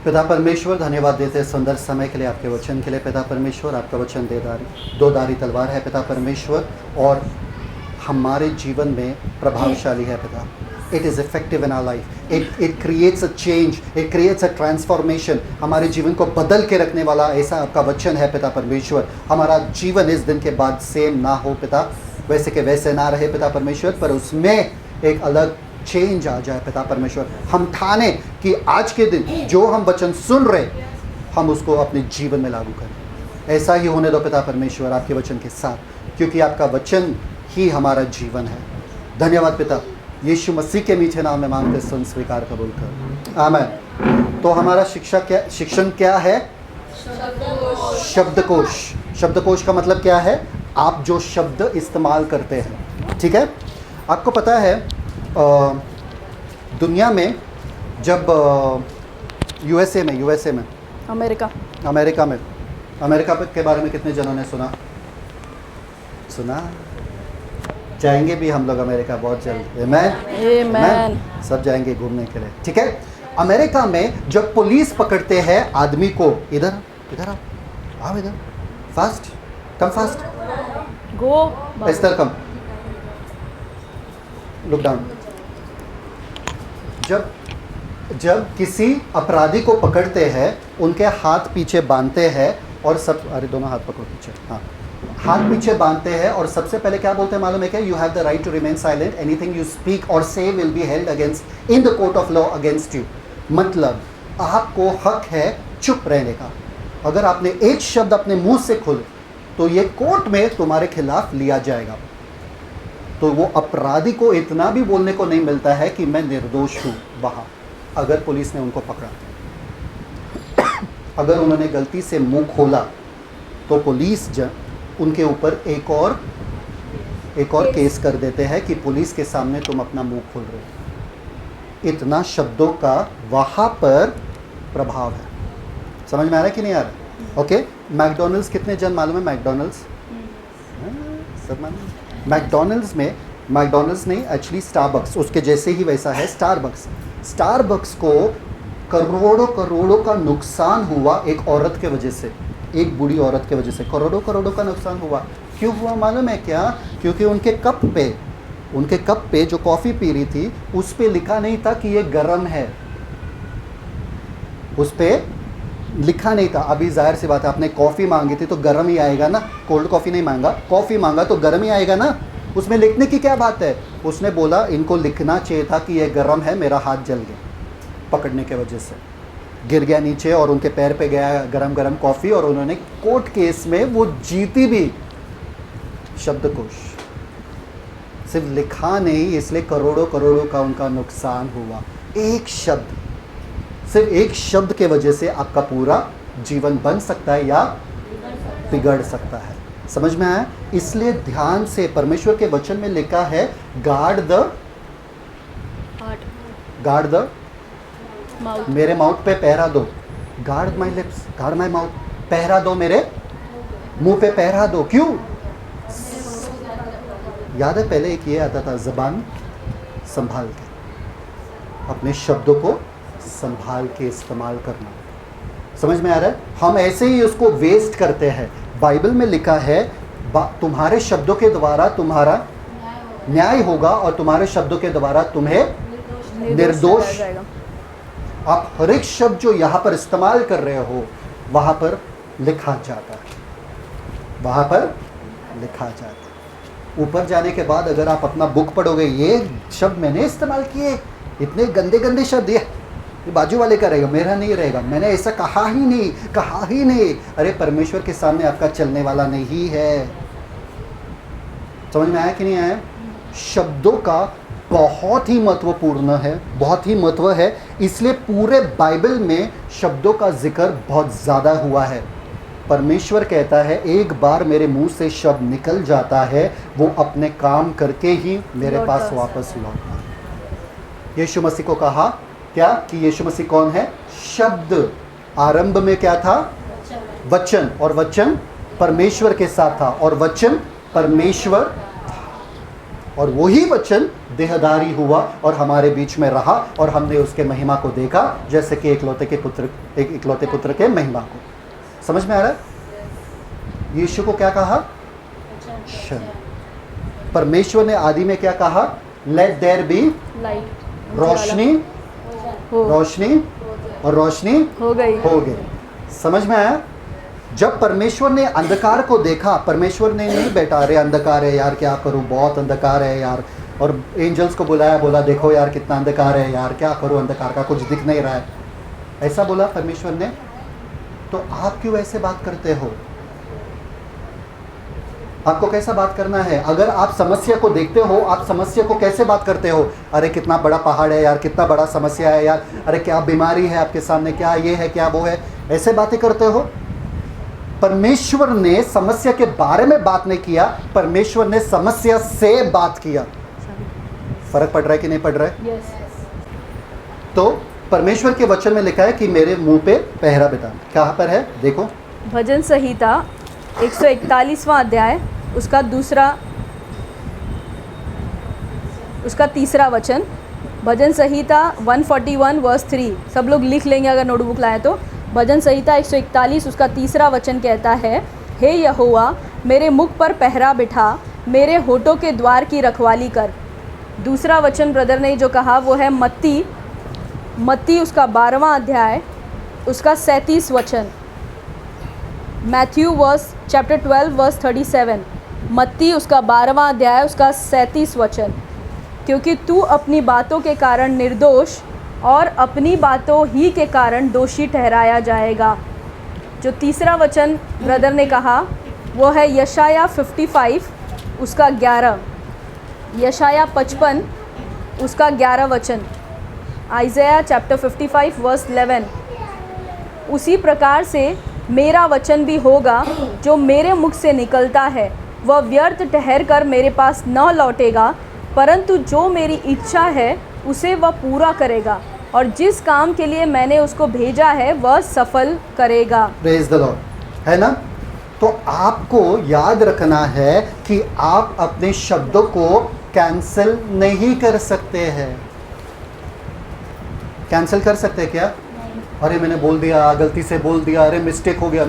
पिता परमेश्वर, धन्यवाद देते हैं सुंदर समय के लिए, आपके वचन के लिए। पिता परमेश्वर, आपका वचन दो धारी तलवार है पिता परमेश्वर, और हमारे जीवन में प्रभावशाली है पिता। It is effective in our life. It creates a change, it creates a transformation. हमारे जीवन को बदल के रखने वाला ऐसा आपका वचन है पिता परमेश्वर। हमारा जीवन इस दिन के बाद सेम ना हो पिता, वैसे के वैसे ना रहे पिता परमेश्वर, पर उसमें एक अलग चेंज आ जाए पिता परमेश्वर। हम ठाने कि आज के दिन जो हम वचन सुन रहे हम उसको अपने जीवन में लागू करें। ऐसा ही होने दो पिता परमेश्वर आपके वचन के साथ, क्योंकि आपका वचन ही हमारा जीवन है। धन्यवाद पिता, यीशु मसीह के मीठे नाम में मांगते सुन स्वीकार कबूल कर, आमीन। तो हमारा शिक्षण क्या है? शब्दकोश। शब्दकोश का मतलब क्या है? आप जो शब्द इस्तेमाल करते हैं, ठीक है। आपको पता है दुनिया में जब यूएसए में अमेरिका के बारे में कितने जनों ने सुना? जाएंगे भी हम लोग अमेरिका बहुत जल्द, आमीन। सब जाएंगे घूमने के लिए, ठीक है। अमेरिका में जब पुलिस पकड़ते हैं आदमी को, इधर आओ इधर, फास्ट कम, फास्ट गो, इस तरह कम, लुक डाउन। जब किसी अपराधी को पकड़ते हैं, उनके हाथ पीछे बांधते हैं और सब, अरे दोनों हाथ पकड़ो पीछे, हाँ, हाथ पीछे बांधते हैं और सबसे पहले क्या बोलते हैं मालूम है क्या? You have the right to remain silent, anything you speak or say will be held against in the court of law against you. मतलब आपको हक है चुप रहने का। अगर आपने एक शब्द अपने मुंह से खोले तो ये कोर्ट में तुम्हारे खिलाफ लिया जाएगा। तो वो अपराधी को इतना भी बोलने को नहीं मिलता है कि मैं निर्दोष हूँ वहाँ, अगर पुलिस ने उनको पकड़ा। अगर उन्होंने गलती से मुंह खोला तो पुलिस उनके ऊपर एक और केस कर देते हैं कि पुलिस के सामने तुम अपना मुंह खोल रहे हो। इतना शब्दों का वहाँ पर प्रभाव है। समझ में आ रहा है कि नहीं आ रहा? ओके। मैकडोनल्ड्स कितने जन मालूम है? मैकडोनल्ड्स सब मालूम? मैकडोनल्ड्स नहीं, एक्चुअली स्टारबक्स उसके जैसे ही वैसा है। स्टारबक्स को करोड़ों का नुकसान हुआ एक औरत के वजह से, एक बूढ़ी औरत के वजह से करोड़ों का नुकसान हुआ। क्यों हुआ मालूम है क्या? क्योंकि उनके कप पे जो कॉफ़ी पी रही थी उस पे लिखा नहीं था कि ये गर्म है, उस पे लिखा नहीं था। अभी जाहिर सी बात है, आपने कॉफ़ी मांगी थी तो गर्म ही आएगा ना, कोल्ड कॉफ़ी नहीं मांगा, कॉफ़ी मांगा तो गर्म ही आएगा ना। उसमें लिखने की क्या बात है? उसने बोला इनको लिखना चाहिए था कि ये गर्म है, मेरा हाथ जल गया पकड़ने के वजह से, गिर गया नीचे और उनके पैर पे गया गरम कॉफ़ी, और उन्होंने कोर्ट केस में वो जीती भी। शब्दकोश सिर्फ लिखा नहीं, इसलिए करोड़ों का उनका नुकसान हुआ। एक शब्द, सिर्फ एक शब्द के वजह से आपका पूरा जीवन बन सकता है या बिगड़ सकता है। समझ में आया? इसलिए ध्यान से, परमेश्वर के वचन में लिखा है गार्ड द मेरे माउथ पे पहरा दो, guard my lips, guard my mouth, पहरा दो, मेरे मुंह पे पहरा दो। क्यों? याद है पहले एक ये आता था, ज़बान संभाल के, अपने शब्दों को संभाल के इस्तेमाल करना। समझ में आ रहा है? हम ऐसे ही उसको वेस्ट करते हैं। बाइबल में लिखा है तुम्हारे शब्दों के द्वारा तुम्हारा न्याय होगा और तुम्हारे शब्दों के द्वारा तुम्हें निर्दोष। आप हर एक शब्द जो यहाँ पर इस्तेमाल कर रहे हो वहाँ पर लिखा जाता है, वहाँ पर लिखा जाता है। ऊपर जाने के बाद अगर आप अपना बुक पढ़ोगे, ये शब्द मैंने इस्तेमाल किए, इतने गंदे शब्द, ये बाजू वाले का रहेगा, मेरा नहीं रहेगा, मैंने ऐसा कहा ही नहीं। अरे परमेश्वर के सामने आपका चलने वाला नहीं है। समझ में आया कि नहीं आया? शब्दों का बहुत ही महत्वपूर्ण है, बहुत ही महत्व है। इसलिए पूरे बाइबल में शब्दों का जिक्र बहुत ज़्यादा हुआ है। परमेश्वर कहता है एक बार मेरे मुंह से शब्द निकल जाता है, वो अपने काम करके ही मेरे पास वापस लौटता है। यीशु मसीह को कहा क्या कि यीशु मसीह कौन है? शब्द। आरंभ में क्या था? वचन, और वचन परमेश्वर के साथ था और वचन परमेश्वर था। और वही वचन देहधारी हुआ और हमारे बीच में रहा और हमने उसके महिमा को देखा, जैसे कि इकलौते पुत्र के महिमा को। समझ में आ रहा है? यीशु को क्या कहा? क्षण। परमेश्वर ने आदि में क्या कहा? लेट देयर बी लाइट, रोशनी, रोशनी, और रोशनी हो गई। समझ में आया? जब परमेश्वर ने अंधकार को देखा, परमेश्वर ने नहीं बैठा अरे अंधकार है यार, क्या करूं, बहुत अंधकार है यार, और एंजल्स को बुलाया, बोला देखो यार कितना अंधकार है यार, क्या करूं, अंधकार का कुछ दिख नहीं रहा है, ऐसा बोला परमेश्वर ने? तो आप क्यों ऐसे बात करते हो? आपको कैसा बात करना है? अगर आप समस्या को देखते हो, आप समस्या को कैसे बात करते हो? अरे कितना बड़ा पहाड़ है यार, कितना बड़ा समस्या है यार, अरे क्या बीमारी है आपके सामने, क्या ये है, क्या वो है, ऐसे बातें करते हो? परमेश्वर ने समस्या के बारे में बात नहीं किया, परमेश्वर ने समस्या से बात किया। फर्क पड़ रहा है कि नहीं पड़ रहा है? तो परमेश्वर के वचन में लिखा है कि मेरे मुंह पे पहरा बिता। कहाँ पर है देखो? भजन संहिता 141वां अध्याय, उसका तीसरा वचन। भजन संहिता 141 वर्स 3, सब लोग लिख लेंगे अगर नोटबुक लाए तो। भजन संहिता 141 उसका तीसरा वचन कहता है, हे यहोवा मेरे मुख पर पहरा बिठा, मेरे होठों के द्वार की रखवाली कर। दूसरा वचन ब्रदर ने जो कहा वो है मत्ती उसका 12वां अध्याय, उसका 37 वचन। मैथ्यू चैप्टर 12 वर्स 37, मत्ती उसका 12वां अध्याय, उसका 37 वचन। क्योंकि तू अपनी बातों के कारण निर्दोष और अपनी बातों ही के कारण दोषी ठहराया जाएगा। जो तीसरा वचन ब्रदर ने कहा वो है यशाया 55 उसका 11, यशाया 55 उसका 11 वचन, आइज़ाया चैप्टर 55 वर्स 11। उसी प्रकार से मेरा वचन भी होगा जो मेरे मुख से निकलता है, वह व्यर्थ ठहर कर मेरे पास न लौटेगा, परंतु जो मेरी इच्छा है उसे वह पूरा करेगा और जिस काम के लिए मैंने उसको भेजा है वह सफल करेगा। Praise the Lord. है ना? तो आपको याद रखना है कि आप अपने शब्दों को कैंसिल नहीं कर सकते हैं। कैंसिल कर सकते हैं क्या? अरे मैंने बोल दिया, गलती से बोल दिया, अरे मिस्टेक हो गया,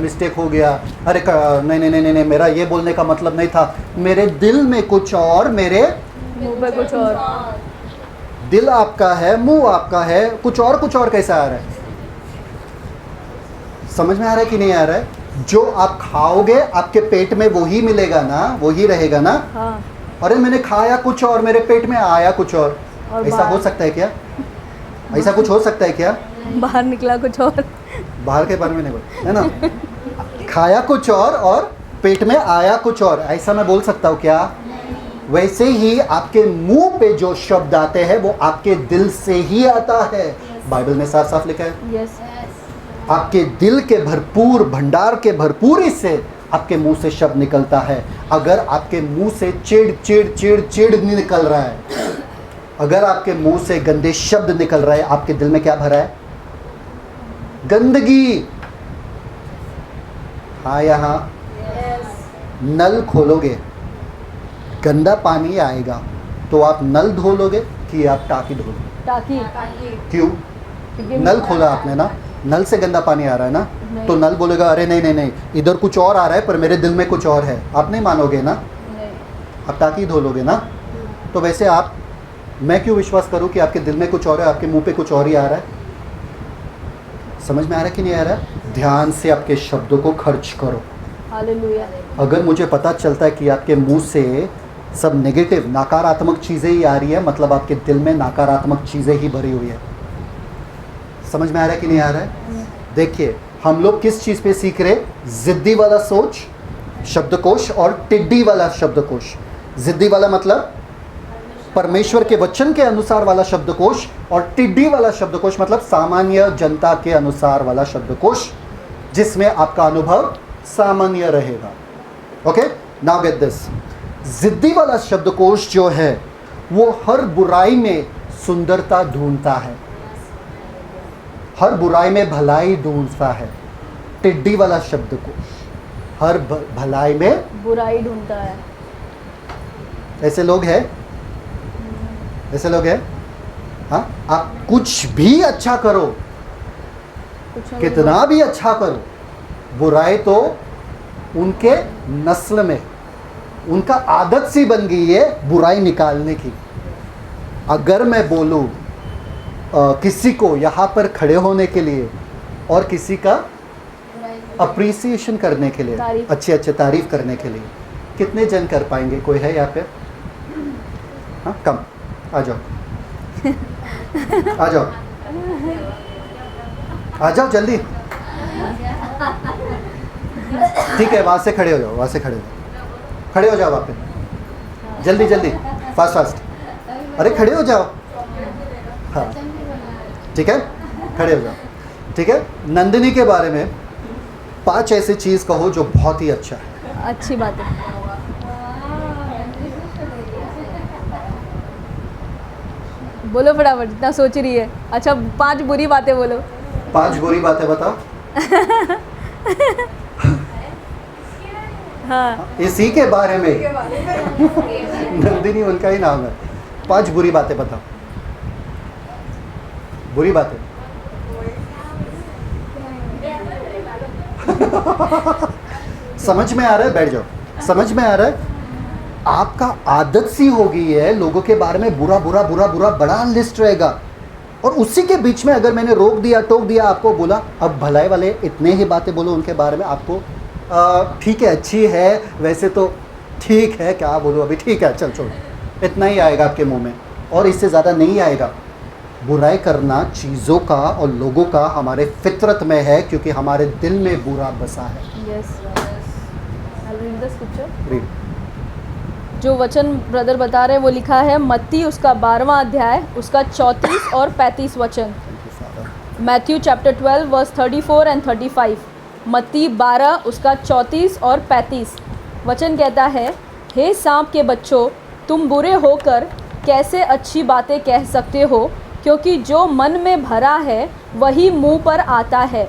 अरे नहीं, मेरा ये बोलने का मतलब नहीं था, मेरे दिल में कुछ और, मेरे मुंह पे कुछ और। दिल आपका है, मुंह आपका है, कुछ और कैसा आ रहा है? समझ में आ रहा है कि नहीं आ रहा है? जो आप खाओगे आपके पेट में वही मिलेगा ना, वही रहेगा ना। हाँ। अरे मैंने खाया कुछ और, मेरे पेट में आया कुछ और ऐसा हो सकता है क्या? ऐसा कुछ हो सकता है क्या? बाहर निकला कुछ और। बाहर के बारे में नहीं बोल, है ना? खाया कुछ और पेट में आया कुछ और, ऐसा मैं बोल सकता हूँ क्या? वैसे ही आपके मुंह पे जो शब्द आते हैं वो आपके दिल से ही आता है। बाइबल में साफ साफ लिखा है। यस। आपके दिल के भरपूर भंडार के भरपूरी से आपके मुंह से शब्द निकलता है। अगर आपके मुंह से चिड़ निकल रहा है, अगर आपके मुंह से गंदे शब्द निकल रहे हैं, आपके दिल में क्या भरा है? गंदगी। हाँ, यहाँ नल खोलोगे गंदा पानी आएगा, तो आप नल धो लोगे कि आप टाकी धो लोगे? टाकी। क्यों? नल खोला आपने ना, नल से गंदा पानी आ रहा है ना, तो नल बोलेगा अरे नहीं, इधर कुछ और आ रहा है पर मेरे दिल में कुछ और है, आप नहीं मानोगे ना, आप टाकी धो लोगे ना। तो वैसे मैं क्यों विश्वास करूं कि आपके दिल में कुछ और है, आपके मुंह पे कुछ और ही आ रहा है? समझ में आ रहा है कि नहीं आ रहा है? ध्यान से आपके शब्दों को खर्च करो। हालेलुया। अगर मुझे पता चलता है कि आपके मुंह से सब नेगेटिव नकारात्मक चीज़ें ही आ रही है, मतलब आपके दिल में नकारात्मक चीज़ें ही भरी हुई है। समझ में आ रहा है कि नहीं आ रहा है? देखिए हम लोग किस चीज़ पे सीख रहे? जिद्दी वाला सोच शब्दकोश और टिड्डी वाला शब्दकोश। जिद्दी वाला मतलब परमेश्वर के वचन के अनुसार वाला शब्दकोश, और टिड्डी वाला शब्दकोश मतलब सामान्य जनता के अनुसार वाला शब्दकोश, जिसमें आपका अनुभव सामान्य रहेगा। Okay, now get this. जिद्दी वाला शब्दकोश जो है वो हर बुराई में सुंदरता ढूंढता है, हर बुराई में भलाई ढूंढता है। टिड्डी वाला शब्दकोश हर भलाई में बुराई ढूंढता है। ऐसे लोग हैं ऐसे लोग हैं? हाँ, आप कुछ भी अच्छा करो, कुछ ना कितना भी अच्छा करो, बुराई तो उनके नस्ल में, उनका आदत सी बन गई है बुराई निकालने की। अगर मैं बोलूं किसी को यहाँ पर खड़े होने के लिए और किसी का अप्रिसिएशन करने के लिए, तारीफ। अच्छे अच्छे तारीफ करने के लिए, कितने जन कर पाएंगे? कोई है यहाँ पे? हाँ, कम। आ जाओ आ जाओ आ जाओ जल्दी। ठीक है, वहाँ से खड़े हो जाओ, वहाँ से खड़े हो जाओ, खड़े हो जाओ वहाँ पे, जल्दी जल्दी, फास्ट फास्ट। अरे खड़े हो जाओ। हाँ ठीक है, खड़े हो जाओ। ठीक है, नंदिनी के बारे में 5 ऐसी चीज़ कहो जो बहुत ही अच्छा है। अच्छी बात है। बोलो फटाफट, जितना सोच रही है। अच्छा, 5 बुरी बातें बोलो। 5 बुरी बातें बताओ। हाँ, इसी के बारे में नंदिनी उनका ही नाम है। 5 बुरी बातें बताओ। बुरी बातें। समझ में आ रहा है? बैठ जाओ। समझ में आ रहा है? आपका आदत सी हो गई है, लोगों के बारे में बुरा बुरा बुरा बुरा बड़ा लिस्ट रहेगा, और उसी के बीच में अगर मैंने रोक दिया, टोक दिया, आपको बोला अब भलाई वाले इतने ही बातें बोलो उनके बारे में, आपको ठीक है, अच्छी है, वैसे तो ठीक है, क्या बोलूँ अभी, ठीक है, चल छोड़, इतना ही आएगा आपके मुंह में और इससे ज़्यादा नहीं आएगा। बुराई करना चीज़ों का और लोगों का हमारे फितरत में है, क्योंकि हमारे दिल में बुरा बसा है। Yes. I'll read the scripture. Read. जो वचन ब्रदर बता रहे हैं वो लिखा है मत्ती उसका 12वां अध्याय, उसका 34 और 35 वचन। Matthew chapter 12 verse 34 and 35। मत्ती 12 उसका 34 और 35 वचन कहता है, हे सांप के बच्चों, तुम बुरे होकर कैसे अच्छी बातें कह सकते हो, क्योंकि जो मन में भरा है वही मुंह पर आता है।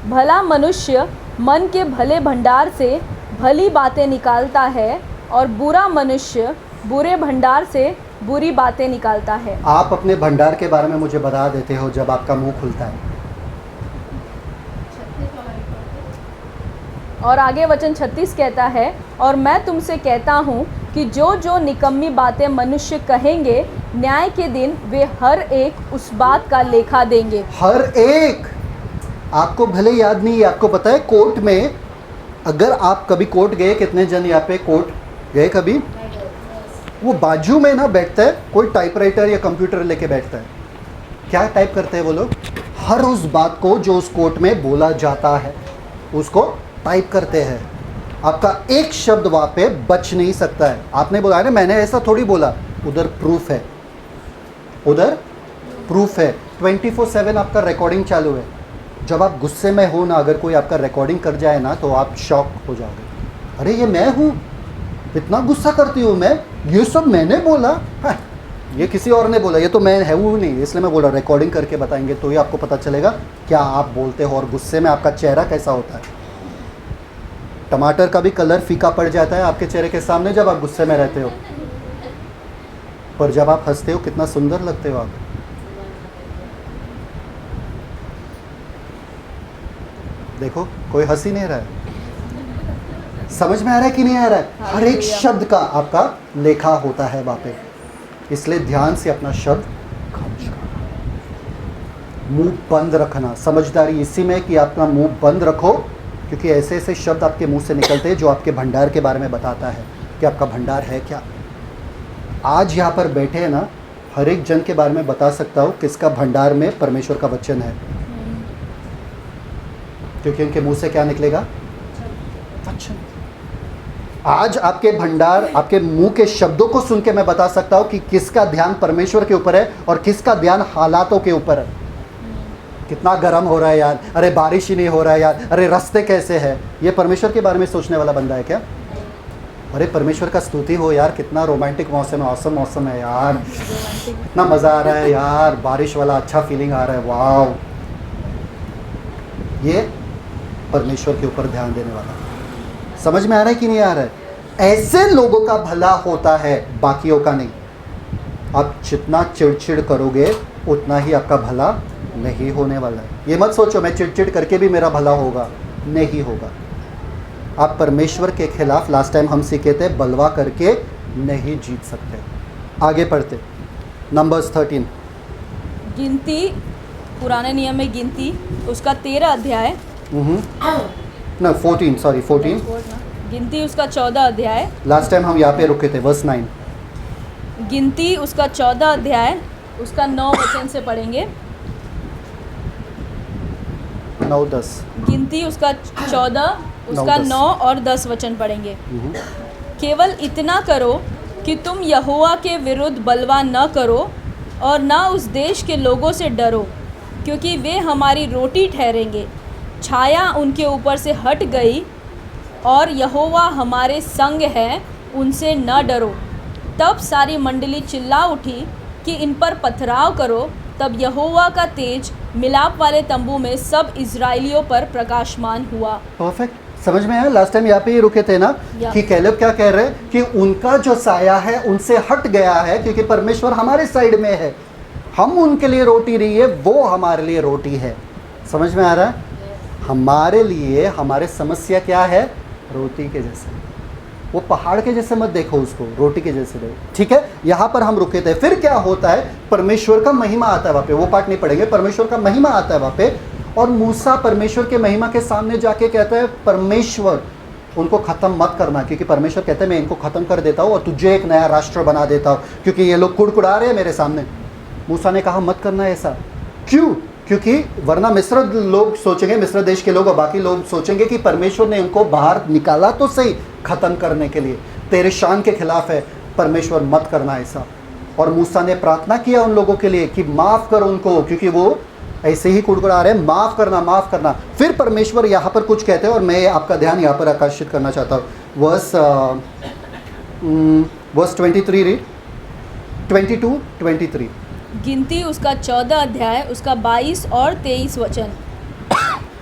भला मनुष्य मन के भले भंडार से भली बातें निकालता है, और बुरा मनुष्य बुरे भंडार से बुरी बातें निकालता है। आप अपने भंडार के बारे में मुझे बता देते हो जब आपका मुंह खुलता है। और आगे वचन 36 कहता है, और मैं तुमसे कहता हूँ कि जो जो निकम्मी बातें मनुष्य कहेंगे, न्याय के दिन वे हर एक उस बात का लेखा देंगे। हर एक। आपको भले याद नहीं है, आपको पता है कोर्ट में, अगर आप कभी कोर्ट गए, कितने जन यहाँ पे कोर्ट गए कभी? वो बाजू में ना बैठता है कोई टाइपराइटर या कंप्यूटर लेके बैठता है। क्या टाइप करते हैं वो लोग? हर उस बात को जो उस कोर्ट में बोला जाता है उसको टाइप करते हैं। आपका एक शब्द वहाँ पे बच नहीं सकता है। आपने बोला ना, मैंने ऐसा थोड़ी बोला, उधर प्रूफ है, उधर प्रूफ है। 24/7 आपका रिकॉर्डिंग चालू है। जब आप गुस्से में हो ना, अगर कोई आपका रिकॉर्डिंग कर जाए ना, तो आप शॉक हो जाओगे। अरे ये मैं हूँ, इतना गुस्सा करती हूँ मैं, ये सब मैंने बोला? हाँ, ये किसी और ने बोला, ये तो मैं हूँ नहीं, इसलिए मैं बोला। रिकॉर्डिंग करके बताएंगे तो ही आपको पता चलेगा क्या आप बोलते हो और गुस्से में आपका चेहरा कैसा होता है। टमाटर का भी कलर फीका पड़ जाता है आपके चेहरे के सामने जब आप गुस्से में रहते हो, पर जब आप हंसते हो कितना सुंदर लगते हो आप। देखो, कोई हंस ही नहीं रहा है। समझ में आ रहा है कि नहीं आ रहा है? हर एक शब्द का आपका लेखा होता है वहाँ पे, इसलिए ध्यान से अपना शब्द खर्च करना, मुंह बंद रखना। समझदारी इसी में कि आपका मुंह बंद रखो, क्योंकि ऐसे ऐसे शब्द आपके मुंह से निकलते हैं जो आपके भंडार के बारे में बताता है कि आपका भंडार है क्या। आज यहाँ पर बैठे हैं ना, हर एक जन के बारे में बता सकता हूँ किसका भंडार में परमेश्वर का वचन है, क्योंकि उनके मुंह से क्या निकलेगा? वचन। आज आपके भंडार, आपके मुंह के शब्दों को सुन के मैं बता सकता हूँ कि किसका ध्यान परमेश्वर के ऊपर है और किसका ध्यान हालातों के ऊपर है। कितना गर्म हो रहा है यार, अरे बारिश ही नहीं हो रहा है यार, अरे रास्ते कैसे है, ये परमेश्वर के बारे में सोचने वाला बंदा है क्या? अरे परमेश्वर का स्तुति हो यार, कितना रोमांटिक मौसम है, औसम मौसम है यार, कितना मज़ा आ रहा है यार, बारिश वाला अच्छा फीलिंग आ रहा है, वाव। ये परमेश्वर के ऊपर ध्यान देने वाला। समझ में आ रहा है कि नहीं आ रहा है? ऐसे लोगों का भला होता है, बाकियों का नहीं। आप जितना चिड़चिड़ करोगे उतना ही आपका भला नहीं होने वाला है। ये मत सोचो मैं चिड़चिड़ करके भी मेरा भला होगा, नहीं होगा। आप परमेश्वर के खिलाफ, लास्ट टाइम हम सीखे थे, बलवा करके नहीं जीत सकते। आगे पढ़ते, नंबर्स 13। गिनती, पुराने नियम में गिनती, उसका 13 अध्याय, ना 14, सॉरी 14। गिनती उसका 14 अध्याय, लास्ट टाइम हम यहाँ पे रुके थे, वर्स 9। गिनती उसका 14 अध्याय, उसका 9 वचन से पढ़ेंगे। 9-10। गिनती उसका 14, उसका 9-10 9 और 10 वचन पढ़ेंगे। केवल इतना करो कि तुम यहोवा के विरुद्ध बलवा न करो और न उस देश के लोगों से डरो, क्योंकि वे हमारी रोटी ठहरेंगे। छाया उनके ऊपर से हट गई और यहोवा हमारे संग है, उनसे न डरो। तब सारी मंडली चिल्ला उठी कि इन पर पथराव करो। तब यहोवा का तेज मिलाप वाले तंबू में सब इज़राइलियों पर प्रकाशमान हुआ। परफेक्ट, समझ में आया? लास्ट टाइम यहाँ पे ही रुके थे ना कि कैलेब क्या कह रहे हैं कि उनका जो साया है उनसे हट गया है, क्योंकि परमेश्वर हमारे साइड में है। हम उनके लिए रोटी नहीं है, वो हमारे लिए रोटी है। समझ में आ रहा है? हमारे लिए हमारे समस्या क्या है? रोटी के जैसे। वो पहाड़ के जैसे मत देखो उसको, रोटी के जैसे देखो। ठीक है, यहाँ पर हम रुके थे। फिर क्या होता है? परमेश्वर का महिमा आता है वहाँ पे, वो पार्ट नहीं पढ़ेंगे। परमेश्वर का महिमा आता है वहाँ पे, और मूसा परमेश्वर के महिमा के सामने जाके कहता है, परमेश्वर उनको ख़त्म मत करना, क्योंकि परमेश्वर कहते हैं मैं इनको ख़त्म कर देता हूँ और तुझे एक नया राष्ट्र बना देता हूँ, क्योंकि ये लोग कुड़कुड़ा रहे हैं मेरे सामने। मूसा ने कहा मत करना ऐसा। क्यों? क्योंकि वरना मिस्र लोग सोचेंगे, मिस्र देश के लोग और बाकी लोग सोचेंगे कि परमेश्वर ने उनको बाहर निकाला तो सही ख़त्म करने के लिए, तेरे शान के खिलाफ है, परमेश्वर मत करना ऐसा। और मूसा ने प्रार्थना किया उन लोगों के लिए कि माफ़ करो उनको, क्योंकि वो ऐसे ही कुड़कुड़ा रहे हैं, माफ़ करना, माफ़ करना। फिर परमेश्वर यहाँ पर कुछ कहते हैं और मैं आपका ध्यान यहाँ पर आकर्षित करना चाहता हूँ। Verse 23 read, 22-23। गिनती उसका 14 अध्याय, उसका 22 और 23 वचन।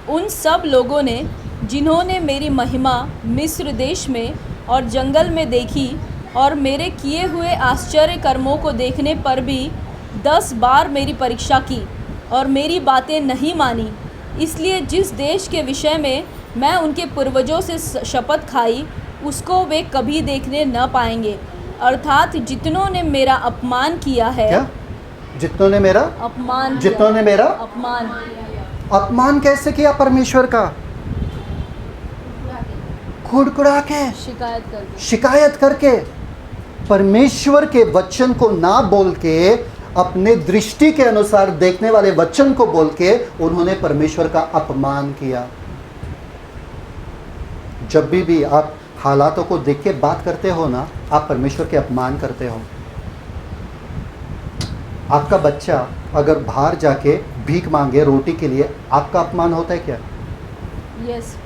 उन सब लोगों ने जिन्होंने मेरी महिमा मिस्र देश में और जंगल में देखी और मेरे किए हुए आश्चर्य कर्मों को देखने पर भी 10 बार मेरी परीक्षा की और मेरी बातें नहीं मानी, इसलिए जिस देश के विषय में मैं उनके पूर्वजों से शपथ खाई उसको वे कभी देखने न पाएंगे। अर्थात जितनों ने मेरा अपमान किया है। क्या? जितनों ने मेरा अपमान, जितनों ने मेरा अपमान। अपमान कैसे किया परमेश्वर का? कुड़कुड़ा के, शिकायत करके, परमेश्वर के वचन को ना बोल के, अपने दृष्टि के अनुसार देखने वाले वचन को बोल के उन्होंने परमेश्वर का अपमान किया। जब भी आप हालातों को देख के बात करते हो ना, आप परमेश्वर के अपमान करते हो। आपका बच्चा अगर बाहर जाके भीख मांगे रोटी के लिए, आपका अपमान होता है क्या? यस।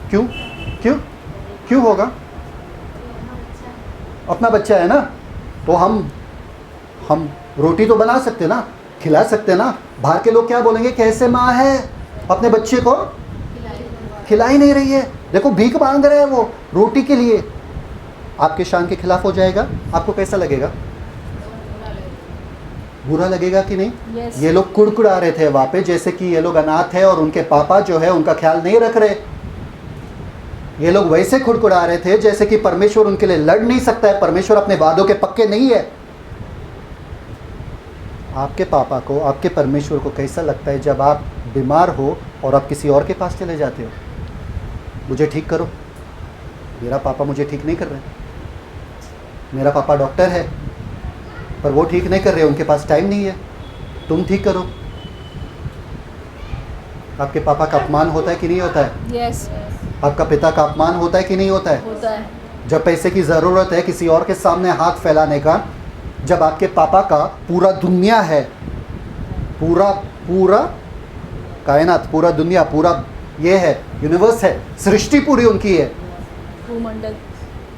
क्यों? क्यों? क्यों होगा? अपना बच्चा है ना, तो हम रोटी तो बना सकते ना, खिला सकते ना। बाहर के लोग क्या बोलेंगे? कैसे माँ है, अपने बच्चे को खिला ही नहीं रही है, देखो भीख मांग रहे हैं वो रोटी के लिए। आपके शान के खिलाफ हो जाएगा। आपको कैसा लगेगा? बुरा लगेगा कि नहीं? yes. ये लोग कुड़कुड़ा रहे थे वहाँ पे, जैसे कि ये लोग अनाथ है और उनके पापा जो है उनका ख्याल नहीं रख रहे। ये लोग वैसे कुड़कुड़ा रहे थे जैसे कि परमेश्वर उनके लिए लड़ नहीं सकता है, परमेश्वर अपने वादों के पक्के नहीं है। आपके पापा को, आपके परमेश्वर को कैसा लगता है जब आप बीमार हो और आप किसी और के पास चले जाते हो? मुझे ठीक करो। मेरा पापा मुझे ठीक नहीं कर रहे, मेरा पापा डॉक्टर है पर वो ठीक नहीं कर रहे, उनके पास टाइम नहीं है, तुम ठीक करो। आपके पापा का अपमान होता है कि नहीं होता है? यस। आपका पिता का अपमान होता है कि नहीं होता है? होता है। जब पैसे की ज़रूरत है किसी और के सामने हाथ फैलाने का, जब आपके पापा का पूरा दुनिया है, पूरा कायनात, पूरा दुनिया, पूरा ये है, यूनिवर्स है, सृष्टि पूरी उनकी है। भूमंडल,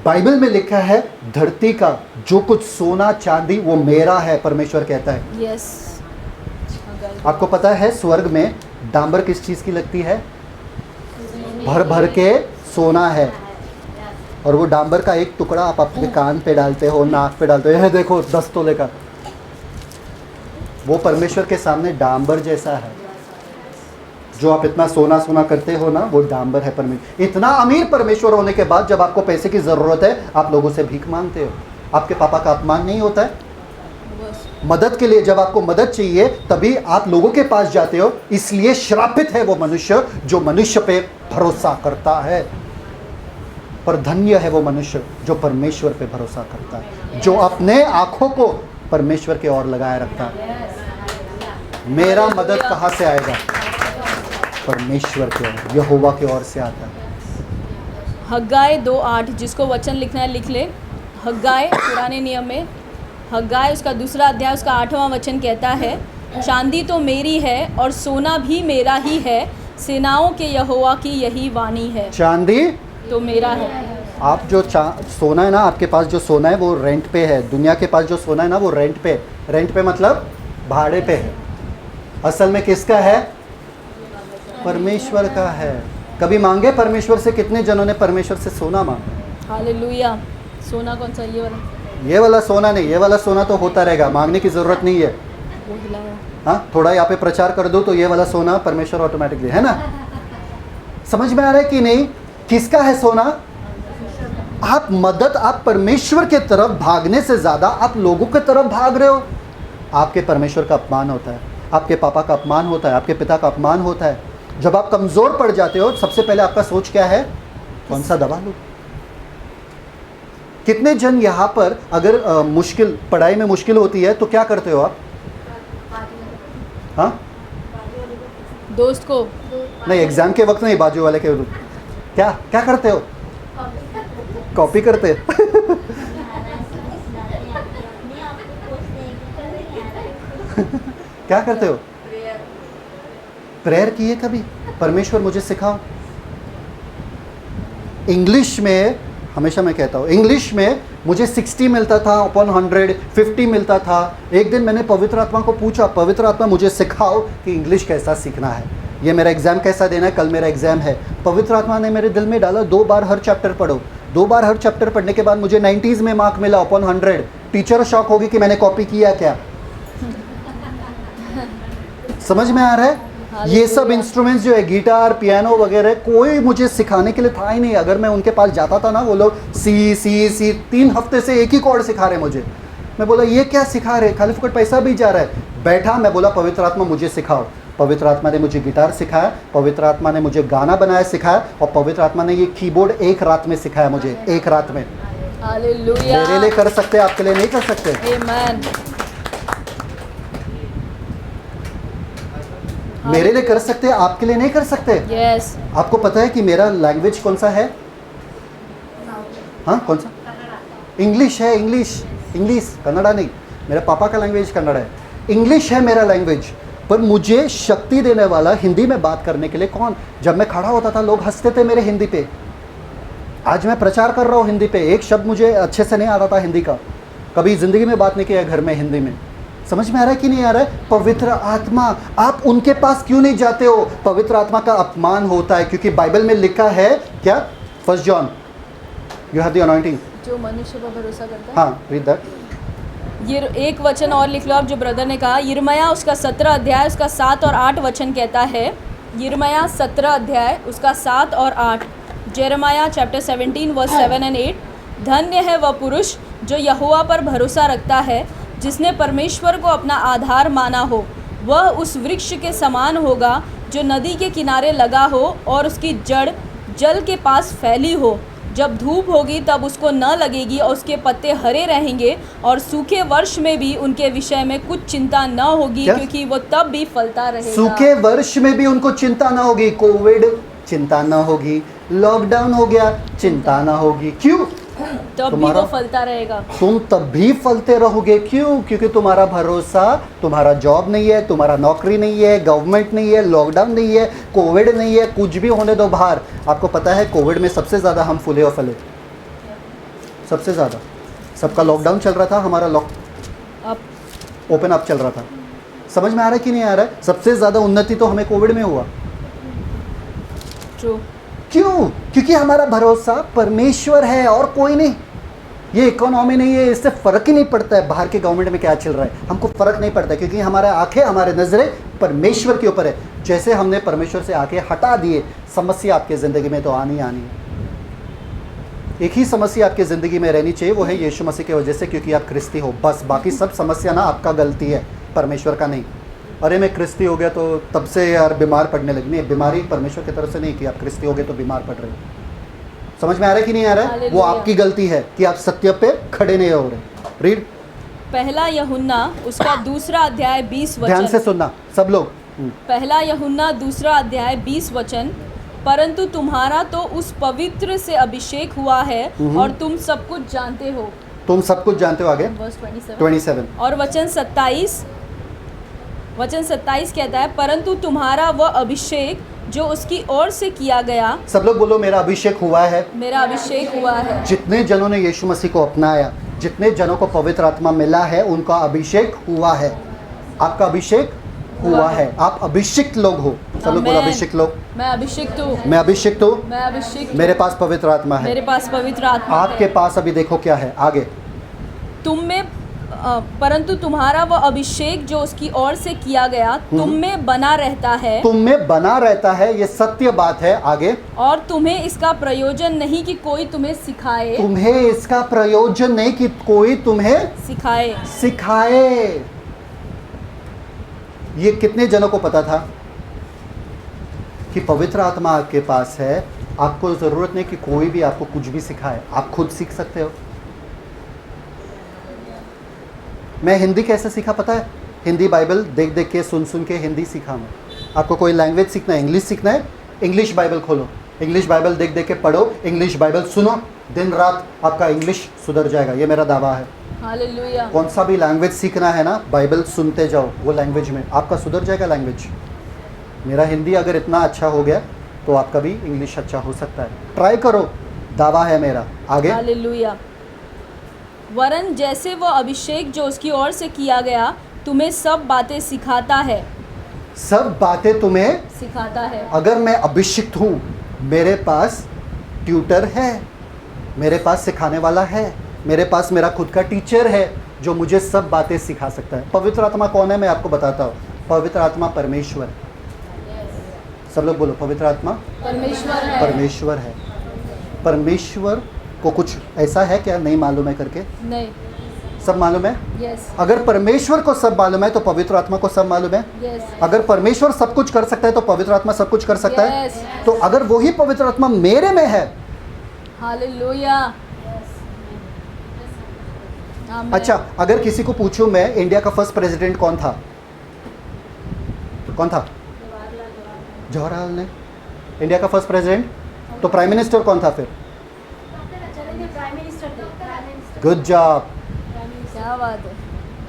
बाइबल में लिखा है धरती का जो कुछ सोना चांदी वो मेरा है, परमेश्वर कहता है। यस। आपको पता है स्वर्ग में डांबर किस चीज़ की लगती है? भर भर के सोना है। और वो डांबर का एक टुकड़ा आप अपने कान पे डालते हो, नाक पे डालते हो, यह देखो 10 तोले का, वो परमेश्वर के सामने डांबर जैसा है। जो आप इतना सोना सोना करते हो ना, वो डांबर है परमेश्वर। इतना अमीर परमेश्वर होने के बाद जब आपको पैसे की ज़रूरत है, आप लोगों से भीख मांगते हो। आपके पापा का अपमान नहीं होता है? मदद के लिए जब आपको मदद चाहिए तभी आप लोगों के पास जाते हो। इसलिए श्रापित है वो मनुष्य जो मनुष्य पे भरोसा करता है, पर धन्य है वो मनुष्य जो परमेश्वर पे भरोसा करता है, जो अपने आंखों को परमेश्वर के ओर लगाए रखता है। मेरा मदद कहाँ से आएगा? परमेश्वर के ओर, यहोवा के ओर से आता है। हग्गाई 2:8, जिसको वचन लिखना है लिख ले। हग्गाई पुराने नियम में, हग्गाई उसका 2 अध्याय उसका 8वां वचन कहता है, चांदी तो मेरी है और सोना भी मेरा ही है, सेनाओं के यहोवा की यही वाणी है। चांदी तो मेरा है। आप जो सोना है ना, आपके पास जो सोना है वो रेंट पे है। दुनिया के पास जो सोना है ना वो रेंट पे मतलब भाड़े पे है। असल में किसका है? परमेश्वर का है। कभी मांगे परमेश्वर से? कितने जनों ने परमेश्वर से सोना मांगा? हालेलुया। सोना कौन सा? ये वाला? ये वाला सोना नहीं, ये वाला सोना तो होता रहेगा, मांगने की ज़रूरत नहीं है। वो हिलाया। हाँ, थोड़ा यहाँ पे प्रचार कर दो तो ये वाला सोना परमेश्वर ऑटोमेटिकली, है ना? समझ में आ रहा है कि नहीं? किसका है सोना? आप परमेश्वर के तरफ भागने से ज़्यादा आप लोगों के तरफ भाग रहे हो। आपके परमेश्वर का अपमान होता है, आपके पापा का अपमान होता है, आपके पिता का अपमान होता है। जब आप कमज़ोर पड़ जाते हो, सबसे पहले आपका सोच क्या है? कौन सा दवा लूँ? कितने जन यहाँ पर अगर पढ़ाई में मुश्किल होती है तो क्या करते हो आप? हाँ, दोस्त को नहीं, एग्जाम के वक्त नहीं, बाजू वाले के क्या क्या करते हो? कॉपी करते क्या करते हो? प्रेयर किए कभी? परमेश्वर मुझे सिखाओ। इंग्लिश में हमेशा मैं कहता हूँ, इंग्लिश में मुझे 60 मिलता था अपॉन 100, 50 मिलता था। एक दिन मैंने पवित्र आत्मा को पूछा, पवित्र आत्मा मुझे सिखाओ कि इंग्लिश कैसा सीखना है, ये मेरा एग्ज़ाम कैसा देना है, कल मेरा एग्ज़ाम है। पवित्र आत्मा ने मेरे दिल में डाला 2 बार हर चैप्टर पढ़ो। 2 बार हर चैप्टर पढ़ने के बाद मुझे 90s में मार्क मिला अपॉन 100। टीचर शॉक होगी कि मैंने कॉपी किया क्या। समझ में आ रहा है? ये सब इंस्ट्रूमेंट्स जो है, गिटार, पियानो वगैरह, कोई मुझे सिखाने के लिए था ही नहीं। अगर मैं उनके पास जाता था ना, वो लोग सी 3 हफ्ते से एक ही कॉर्ड सिखा रहे मुझे। मैं बोला ये क्या सिखा रहे, खाली फुकट पैसा भी जा रहा है। बैठा, मैं बोला पवित्र आत्मा मुझे सिखाओ। पवित्र आत्मा ने मुझे गिटार सिखाया, पवित्र आत्मा ने मुझे गाना बनाया सिखाया, और पवित्र आत्मा ने ये कीबोर्ड एक रात में सिखाया मुझे, एक रात में। हालेलुया। मेरे लिए कर सकते, आपके लिए नहीं कर सकते। आमीन। मेरे लिए कर सकते, आपके लिए नहीं कर सकते। यस। आपको पता है कि मेरा लैंग्वेज कौन सा है? हाँ, कौन सा? इंग्लिश है। इंग्लिश, कन्नड़ा नहीं। मेरे पापा का लैंग्वेज कन्नड़ा है, इंग्लिश है मेरा लैंग्वेज। पर मुझे शक्ति देने वाला हिंदी में बात करने के लिए कौन? जब मैं खड़ा होता था लोग हंसते थे मेरे हिंदी पे। आज मैं प्रचार कर रहा हूँ हिंदी पे, एक शब्द मुझे अच्छे से नहीं आता था हिंदी का, कभी ज़िंदगी में बात नहीं किया घर में हिंदी में। समझ में आ रहा है कि नहीं आ रहा है? पवित्र आत्मा, आप उनके पास क्यों नहीं जाते हो? पवित्र आत्मा का अपमान होता है, क्योंकि बाइबल में लिखा है क्या? 1 John, you have the anointing. जो मनुष्य पर भरोसा करता है। हाँ, रीड दैट। ये एक वचन और लिख लो आप, जो ब्रदर ने कहा। यिर्मयाह उसका 17 अध्याय उसका 7 और 8 वचन कहता है। यिर्मयाह 17 अध्याय उसका 7 और 8। Jeremiah chapter 17 verse 7 and 8। धन्य है वह पुरुष जो यहोवा पर भरोसा रखता है, जिसने परमेश्वर को अपना आधार माना हो। वह उस वृक्ष के समान होगा जो नदी के किनारे लगा हो और उसकी जड़ जल के पास फैली हो। जब धूप होगी तब उसको न लगेगी और उसके पत्ते हरे रहेंगे, और सूखे वर्ष में भी उनके विषय में कुछ चिंता न होगी, क्योंकि वो तब भी फलता रहेगा। सूखे वर्ष में भी उनको चिंता न होगी। कोविड, चिंता न होगी। लॉकडाउन हो गया, चिंता न होगी। क्यों? तब भी वो फलता रहेगा। तुम तब भी फलते रहोगे। क्यों? क्योंकि तुम्हारा भरोसा, तुम्हारा जॉब नहीं है, तुम्हारा नौकरी नहीं है, गवर्नमेंट नहीं है, लॉकडाउन नहीं है, कोविड नहीं है, कुछ भी होने दो बाहर। आपको पता है कोविड में सबसे ज़्यादा हम फूले और फले, सबसे ज़्यादा। सबका लॉकडाउन चल रहा था, हमारा ओपन अप चल रहा था। समझ में आ रहा है कि नहीं आ रहा है? सबसे ज़्यादा उन्नति तो हमें कोविड में हुआ। ट्रू। क्यों? क्योंकि हमारा भरोसा परमेश्वर है और कोई नहीं। ये इकोनॉमी नहीं है, इससे फ़र्क ही नहीं पड़ता है बाहर के गवर्नमेंट में क्या चल रहा है, हमको फ़र्क नहीं पड़ता क्योंकि हमारा आंखें, हमारे नज़रें परमेश्वर के ऊपर है। जैसे हमने परमेश्वर से आंखें हटा दिए, समस्या आपके ज़िंदगी में तो आनी आनी है। एक ही समस्या आपकी ज़िंदगी में रहनी चाहिए, वो है यीशु मसीह की वजह से, क्योंकि आप क्रिस्ती हो। बस बाकी सब समस्या ना आपका गलती है, परमेश्वर का नहीं। अरे मैं क्रिस्ती हो गया तो तब से यार बीमार पड़ने लगी। नहीं, बीमारी परमेश्वर की तरफ से नहीं कि आप क्रिस्ती हो गए तो बीमार पड़ रहे हो। समझ में आ रहा है कि नहीं आ रहा है? वो हालेलुया। आपकी गलती है कि आप सत्य पे खड़े नहीं हो रहे। रीड, पहला यूहन्ना उसका दूसरा अध्याय 20 ध्यान से वचन। सुनना सब लोग। पहला यूहन्ना दूसरा अध्याय 20 वचन। परंतु तुम्हारा तो उस पवित्र से अभिषेक हुआ है और तुम सब कुछ जानते हो। तुम सब कुछ जानते हो। आगे Verse 27। 27। और वचन 27 कहता है, परंतु तुम्हारा वह अभिषेक जो उसकी ओर से किया गया। सब लोग बोलो, मेरा अभिषेक हुआ है। मेरा अभिषेक हुआ है। जितने जनों ने यीशु मसीह को अपनाया, जितने जनों को पवित्र आत्मा मिला है, उनका अभिषेक हुआ है। आपका अभिषेक हुआ है। आप अभिषिक्त लोग हो। सब लोग बोलो, आमेन। अभिषिक्त लोग। मैं अभिषिक्त हूँ। मैं अभिषिक्त हूँ। मैं अभिषिक्त हूँ। मेरे पास पवित्र आत्मा है। मेरे पास पवित्र आत्मा आपके है। पास अभी देखो क्या है आगे। तुम में परंतु तुम्हारा वह अभिषेक जो उसकी ओर से किया गया तुम में बना रहता है। तुम में बना रहता है, ये सत्य बात है। आगे, और तुम्हें इसका प्रयोजन नहीं कि कोई तुम्हें सिखाए। तुम्हें इसका प्रयोजन नहीं कि कोई तुम्हें सिखाए। ये कितने जनों को पता था कि पवित्र आत्मा आपके पास है? आपको जरूरत नहीं कि कोई भी आपको कुछ भी सिखाए, आप खुद सीख सकते हो। मैं हिंदी कैसे सीखा पता है? हिंदी बाइबल देख देख के, सुन सुन के हिंदी सीखा मैं। आपको कोई लैंग्वेज सीखना है, इंग्लिश सीखना है, इंग्लिश बाइबल खोलो, इंग्लिश बाइबल देख देख के पढ़ो, इंग्लिश बाइबल सुनो, दिन रात आपका इंग्लिश सुधर जाएगा। ये मेरा दावा है। हालेलुया। कौन सा भी लैंग्वेज सीखना है ना, बाइबल सुनते जाओ, वो लैंग्वेज में आपका सुधर जाएगा लैंग्वेज। मेरा हिंदी अगर इतना अच्छा हो गया तो आपका भी इंग्लिश अच्छा हो सकता है। ट्राई करो, दावा है मेरा। आगे, हालेलुया। वरन जैसे वो अभिषेक जो उसकी ओर से किया गया तुम्हें सब बातें सिखाता है। सब बातें तुम्हें सिखाता है। अगर मैं अभिषिक्त हूँ, मेरे पास ट्यूटर है, मेरे पास सिखाने वाला है, मेरे पास मेरा खुद का टीचर है जो मुझे सब बातें सिखा सकता है। पवित्र आत्मा कौन है? मैं आपको बताता हूँ। पवित्र आत्मा परमेश्वर। सब लोग बोलो, पवित्र आत्मा परमेश्वर है। परमेश्वर है। परमेश्वर को कुछ ऐसा है क्या नहीं मालूम है करके? नहीं। सब मालूम है। यस। अगर परमेश्वर को सब मालूम है तो पवित्र आत्मा को सब मालूम है। यस। अगर परमेश्वर सब कुछ कर सकता है तो पवित्र आत्मा सब कुछ कर सकता है। Yes. तो अगर वही पवित्र आत्मा मेरे में है, हालेलुया। आमीन। अच्छा, अगर किसी को पूछूं मैं, इंडिया का फर्स्ट प्रेसिडेंट कौन था? कौन था? जवाहरलाल नेहरू। इंडिया का फर्स्ट प्रेसिडेंट। तो प्राइम मिनिस्टर कौन था फिर? Good job. क्या बात है।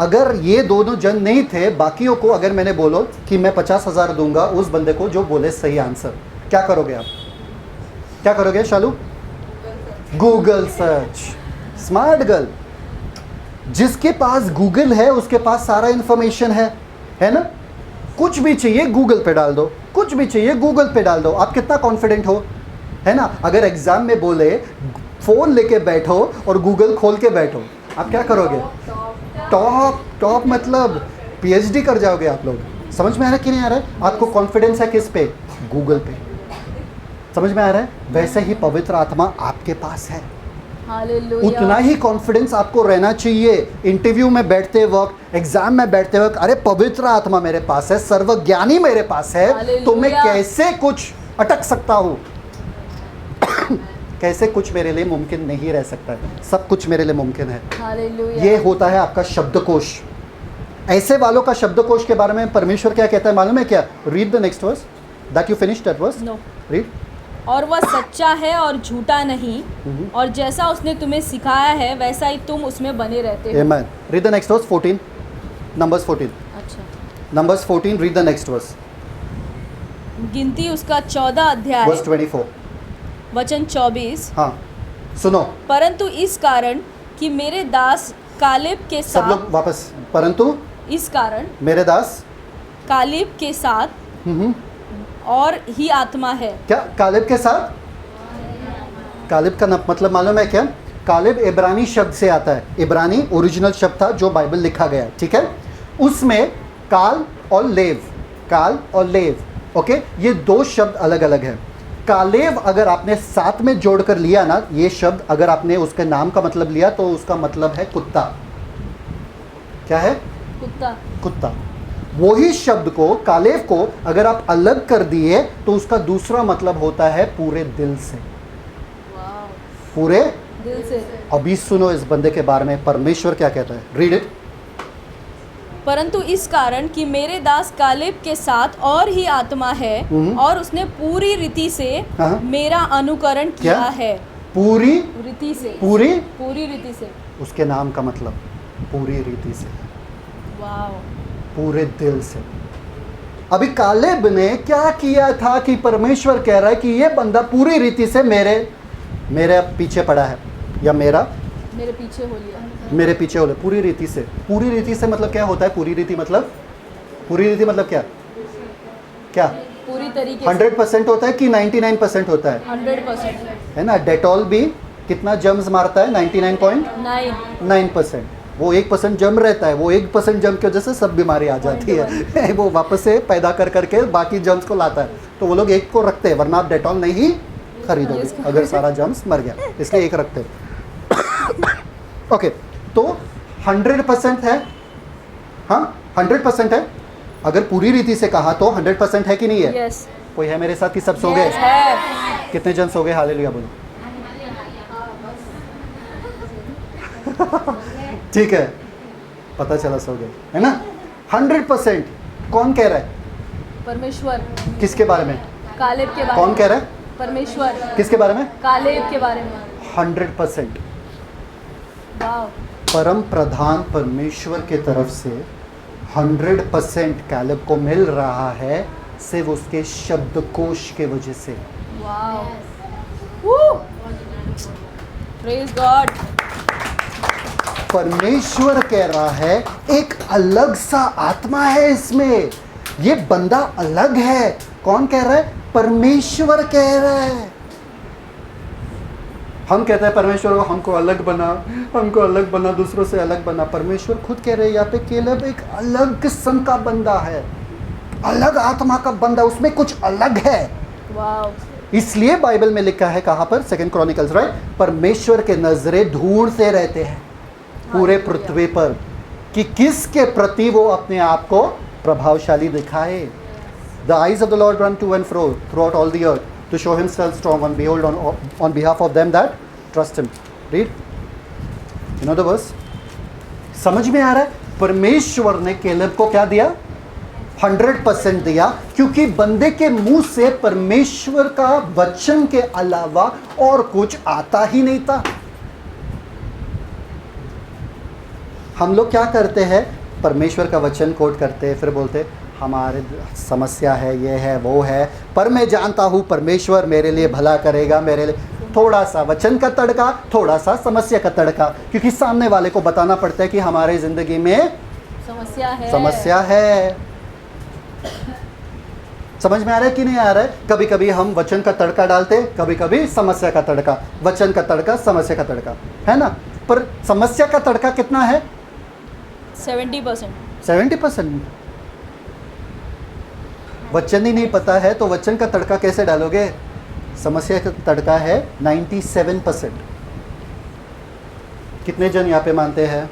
अगर ये दोनों जन नहीं थे, बाकियों को अगर मैंने बोलो कि मैं 50,000 दूंगा उस बंदे को जो बोले सही आंसर, क्या करोगे आप? क्या करोगे Shalu? Google search. Smart girl. जिसके पास गूगल है उसके पास सारा इंफॉर्मेशन है ना? कुछ भी चाहिए गूगल पे डाल दो, कुछ भी चाहिए गूगल पे डाल दो। आप कितना कॉन्फिडेंट हो, है ना? अगर एग्जाम में बोले फोन लेके बैठो और गूगल खोल के बैठो, आप क्या करोगे? टॉप मतलब पीएचडी कर जाओगे आप लोग। समझ में आ रहा है कि नहीं आ रहा है? आपको कॉन्फिडेंस है किस पे? गूगल पे। समझ में आ रहा है? वैसे ही पवित्र आत्मा आपके पास है। हालेलुया। उतना ही कॉन्फिडेंस आपको रहना चाहिए इंटरव्यू में बैठते वक्त, एग्जाम में बैठते वक्त। अरे पवित्र आत्मा मेरे पास है, सर्वज्ञानी मेरे पास है, तो मैं हालेलुया। कैसे कुछ अटक सकता हूँ? कैसे कुछ मेरे लिए मुमकिन नहीं रह सकता है? सब कुछ मेरे लिए मुमकिन है। हालेलुया। ये होता है आपका शब्दकोश। ऐसे वालों का शब्दकोश के बारे में परमेश्वर क्या कहता है मालूम है क्या? Read the next verse that you finished that verse. No. Read. और वह सच्चा है और झूठा नहीं, और जैसा उसने तुम्हें सिखाया है वैसा ही तुम उसमें बने रहते हो। Amen. Read the next verse 14, numbers 14। अच्छा। Numbers 14, read the next verse. गिनती उसका 14 अध्याय वर्स 24। वचन 24। हाँ, सुनो परंतु इस कारण कि मेरे दास कालेब के सब साथ, लोग वापस। परंतु इस कारण मेरे दास कालेब के साथ और ही आत्मा है। क्या? कालेब के साथ कालिब का मतलब मालूम है क्या? कालिब इब्रानी शब्द से आता है। इब्रानी ओरिजिनल शब्द था जो बाइबल लिखा गया है, ठीक है? उसमें काल और लेव, ओके, ये दो शब्द अलग अलग हैं। कालेव अगर आपने साथ में जोड़कर लिया ना, ये शब्द अगर आपने उसके नाम का मतलब लिया तो उसका मतलब है कुत्ता। क्या है? कुत्ता। वही शब्द को, कालेव को अगर आप अलग कर दिए तो उसका दूसरा मतलब होता है पूरे दिल से। पूरे दिल से। अभी सुनो इस बंदे के बारे में परमेश्वर क्या कहता है, रीड इट। परंतु इस कारण कि मेरे दास कालेब के साथ और ही आत्मा है और उसने पूरी रीति से हाँ। मेरा अनुकरण किया क्या? है। पूरी रीति से। पूरी पूरी रीति से। उसके नाम का मतलब पूरी रीति से, वाव। पूरे दिल से। अभी कालेब ने क्या किया था कि परमेश्वर कह रहा है कि ये बंदा पूरी रीति से मेरे पीछे पड़ा है, या मेरे पीछे हो लिया। मेरे पीछे हो ले। पूरी रीति से, पूरी रीति से मतलब क्या होता है? पूरी रीति मतलब क्या क्या? पूरी तरीके 100% होता है कि 99% होता है? 100%। है ना? डेटॉल भी कितना जर्म्स मारता है? 99.9%। वो 1% जर्म रहता है, वो 1% जर्म की वजह से सब बीमारी आ जाती है वो वापस से पैदा करके बाकी जर्म्स को लाता है। तो वो लोग एक को रखते हैं, वरना आप डेटॉल नहीं खरीदोगे अगर सारा जर्म्स मर गया, इसलिए एक रखते हैं ओके। तो 100% है, हाँ 100% है। अगर पूरी रीति से कहा तो 100% है कि नहीं है? yes. कोई है मेरे साथ कि सब सो गए? है। कितने जन सो गए? हालेलुया बोलो ठीक है, पता चला सो गए, है ना? 100%। कौन कह रहा है? परमेश्वर। किसके बारे में? कालेब के बारे कौन में। कह रहा है? परमेश्वर। किसके बारे में? कालेब के बारे में। 100%। वाव। परम प्रधान परमेश्वर के तरफ से 100% कालेब को मिल रहा है, सिर्फ उसके शब्दकोश के वजह से। वाव। Praise God. परमेश्वर कह रहा है एक अलग सा आत्मा है इसमें, ये बंदा अलग है। कौन कह रहा है? परमेश्वर कह रहा है। हम कहते हैं परमेश्वर को हमको अलग बना, दूसरों से अलग बना। परमेश्वर खुद कह रहे हैं यहाँ पे केलेब एक अलग किस्म का बंदा है, अलग आत्मा का बंदा, उसमें कुछ अलग है। वाव। इसलिए बाइबल में लिखा है, कहां पर? 2 क्रॉनिकल्स, राइट? परमेश्वर के नजरें ढूंढते रहते हैं पूरे पृथ्वी पर कि किसके प्रति वो अपने आप को प्रभावशाली दिखाए। The eyes of the Lord run to and fro throughout all the earth to show himself strong and behold on behalf of them that trust him. Read. You know the verse? समझ में आ रहा है? परमेश्वर ने Caleb को क्या दिया? 100% दिया, क्योंकि बंदे के मुंह से परमेश्वर का वचन के अलावा और कुछ आता ही नहीं था। हम लोग क्या करते हैं? परमेश्वर का वचन कोट करते हैं, फिर बोलते हमारे समस्या है, ये है, वो है, पर मैं जानता हूँ परमेश्वर मेरे लिए भला करेगा। मेरे लिए थोड़ा सा वचन का तड़का, थोड़ा सा समस्या का तड़का, क्योंकि सामने वाले को बताना पड़ता है कि हमारे ज़िंदगी में समस्या है। समझ में आ रहा है कि नहीं आ रहा है? कभी कभी हम वचन का तड़का डालते, कभी कभी समस्या का तड़का। वचन का तड़का, समस्या का तड़का, है ना? पर समस्या का तड़का कितना है? 70%। 70%। वचन ही नहीं पता है तो वचन का तड़का कैसे डालोगे? समस्या का तड़का है 97%। कितने जन यहाँ पे मानते हैं?